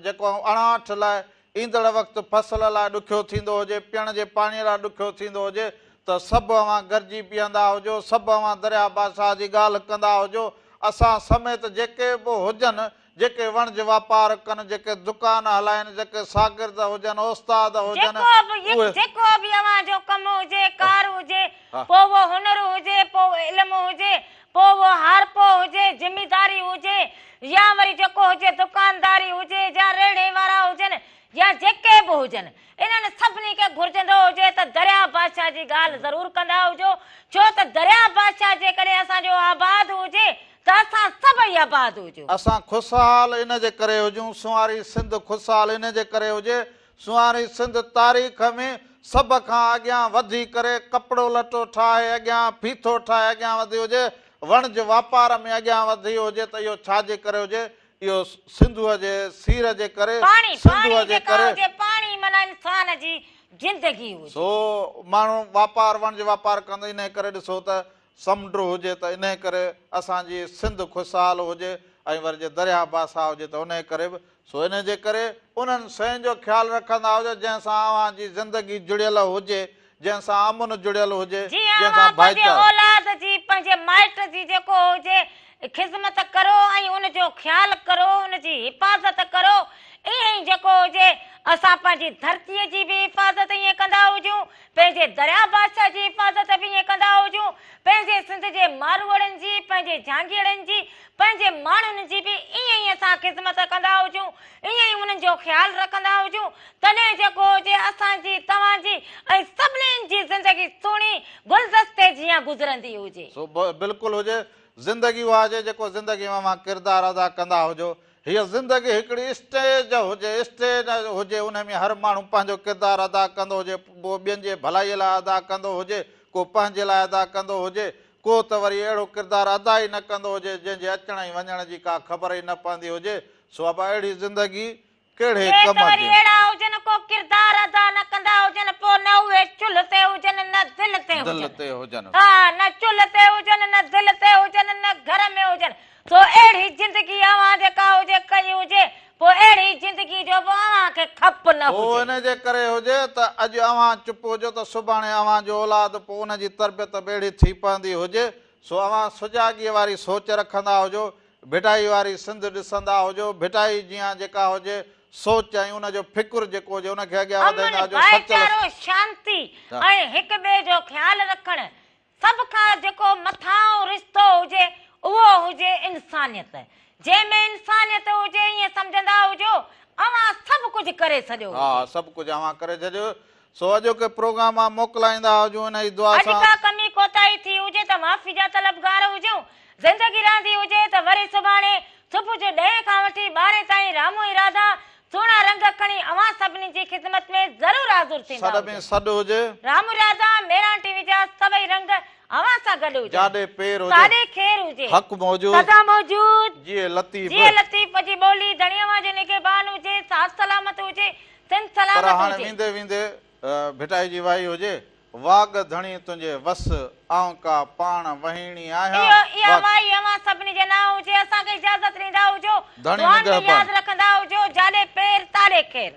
जेको अणाठ लाइ ईंदड़ वक़्तु फसल लाइ ॾुखियो थींदो हुजे पीअण जे पाणीअ लाइ ॾुखियो थींदो हुजे त सभु अव्हां गॾिजी पीअंदा हुजो सभु अव्हां दरिया बादशाह जी ॻाल्हि कंदा हुजो असां समेत जेके बि हुजनि जेके वणज वापार कनि जेके दुकान हलाइनि जेके शागिर्द हुजनि उस्ताद हुजनि जेको बि अव्हां जो कमु हुजे कार हुजे हा। पोइ वो हुनर हुजे पोइ इल्मु हुजे पोइ वो हारपो हुजे ज़िमेदारी हुजे या वरी जेको हुजे दुकानदारी हुजे या रेड़े वारा हुजनि या जेके बि हुजनि इन्हनि सभिनी खे घुर्जंदो हुजे त दरिया बादशाह जी ॻाल्हि ज़रूरु कंदा हुजो छो त दरिया बादशाह जे करे असांजो आबाद हुजे त असां सभई आबाद हुजूं असां ख़ुशहाल इन जे करे हुजूं सुवारी सिंध ख़ुशहाल इन जे करे हुजे सुवारी सिंध तारीख़ में सभ खां अॻियां वधी करे कपिड़ो लटो ठाहे अॻियां फीथो ठाहे अॻियां वधी हुजे वणज वापार में अॻियां वधी हुजे त इहो छाजे करे हुजे इहो सिंधूअ जे सीर जे करे पाणी सिंधूअ जे जेका करे हुजे पाणी माना इंसान जी जिंदगी हुजे सो माण्हू वापार वणज वापार कंदो इन करे ॾिसो त समुंड हुजे त इन करे असांजी सिंध ख़ुशहाल हुजे ऐं वरी जे दरिया बादशाह हुजे त उन करे बि सो इन जे करे उन्हनि शयुनि जो ख़्यालु रखंदा हुजो जंहिंसां अव्हांजी ज़िंदगी जुड़ियल हुजे जंहिंसां अमुन जुड़ियल हुजे जीअं जंहिंसां अव्हां पंहिंजे भाईचारो औलाद जी पंहिंजे माइट जी जेको हुजे ख़िदमत करो ऐं उनजो ख़्यालु करो उनजी हिफ़ाज़त करो ईअं ई जेको हुजे असां पंहिंजी धरतीअ जी बि हिफ़ाज़त ईअं कंदा हुजूं पंहिंजे दरिया बादशाह जी हिफ़ाज़त बि ईअं कंदा हुजूं पंहिंजे सिंध जे मारवड़नि जी पंहिंजे झांगीड़नि जी पंहिंजे माण्हुनि जी बि ईअं ई असां ख़िदमत कंदा हुजूं ईअं ई उन्हनि जो ख़्यालु रखंदा हुजूं तॾहिं जेको हुजे असांजी तव्हांजी ऐं सभिनीनि जी ज़िंदगी सुहिणी गुलदस्ते जीअं गुज़रंदी हुजे सो बिल्कुलु हुजे ज़िंदगी उहा हुजे जेको ज़िंदगी में अव्हां किरदारु अदा कंदा हुजो हीअ ज़िंदगी हिकिड़ी स्टेज हुजे स्टेज हुजे उन में हर माण्हू पंहिंजो किरदारु अदा कंदो हुजे को ॿियनि जे भलाईअ लाइ अदा कंदो हुजे को पंहिंजे लाइ अदा कंदो हुजे को त वरी अहिड़ो किरदारु अदा ई न कंदो हुजे जंहिंजे अचण ऐं वञण जी का ख़बर ई न पवंदी हुजे सो अब अहिड़ी ज़िंदगी कहिड़े कम वरी जी अहिड़ा हुजनि को किरदारु अदा न कंदा हुजनि पोइ न उहे चुल्ह ते हुजनि न दिलि ते दिलि हुजनि ते हुजनि हा न चुल्ह ते हुजनि न दिलि ते हुजनि न घर में हुजनि सो अहिड़ी ज़िंदगी अव्हां जेका हुजे कई हुजे पोइ अहिड़ी ज़िंदगी जो बि अव्हांखे खप न पोइ हुजे इन जे करे हुजे त अॼु अव्हां चुप हुजो त सुभाणे अव्हां जो औलाद पोइ उनजी तरबियत ॿेड़ी थी पवंदी हुजे सो अव्हां सुजाॻीअ वारी सोच रखंदा हुजो भिटाई वारी सिंध ॾिसंदा हुजो भिटाई जीअं जेका हुजे सोच ऐं उनजो फिकुर जेको हुजे उनखे अॻियां वधाईंदा हुजो भाईचारो शांती ऐं हिक ॿिए जो ख़्यालु रखणु सभ खां जेको मथां रिश्तो हुजे उहो हुजे इंसानियत जंहिंमें इंसानियत हुजे ईअं सम्झंदा हुजो अव्हां सभु कुझु करे छॾियो हा सभु कुझु अव्हां करे छॾियो सो अॼु के प्रोग्राम मोकिलाईंदा हुजूं इन जी दुआ अॼु सां का कमी कोताही थी हुजे त माफ़ी जा तलबगार हुजूं ज़िंदगी रहंदी हुजे त वरी सुभाणे सुबुह जो 10 खां वठी 12 ताईं रामो इरादा सोना रंग खणी अवां सभिनी जी ख़िदमत में ज़रूर हाज़िर थींदा सॾ में सॾ हुजे राम इरादा मेरा टीवी जा सभई रंग अवां सां गॾु हुजे जाॾे पेर हुजे साॾे खेर हुजे हक़ मौजूद सदा मौजूद जीअं लतीफ़ जीअं लतीफ़ जी ॿोली धणीअ जो निगहबान हुजे साथ सलामत हुजे सिंध पर सलामत हाणे हुजे वेंदे वेंदे भिटाई जी वाई हुजे वाग धणी तुंहिंजे वस आऊं का पाण वहिणी इहो आहियां इहा वाई अवां सभिनी जे नाम हुजे असांखे इजाज़त ॾींदा हुजो धणी दुआनि में निगहबान। यादि रखंदा हुजो जाॾे पेर ताॾे खेर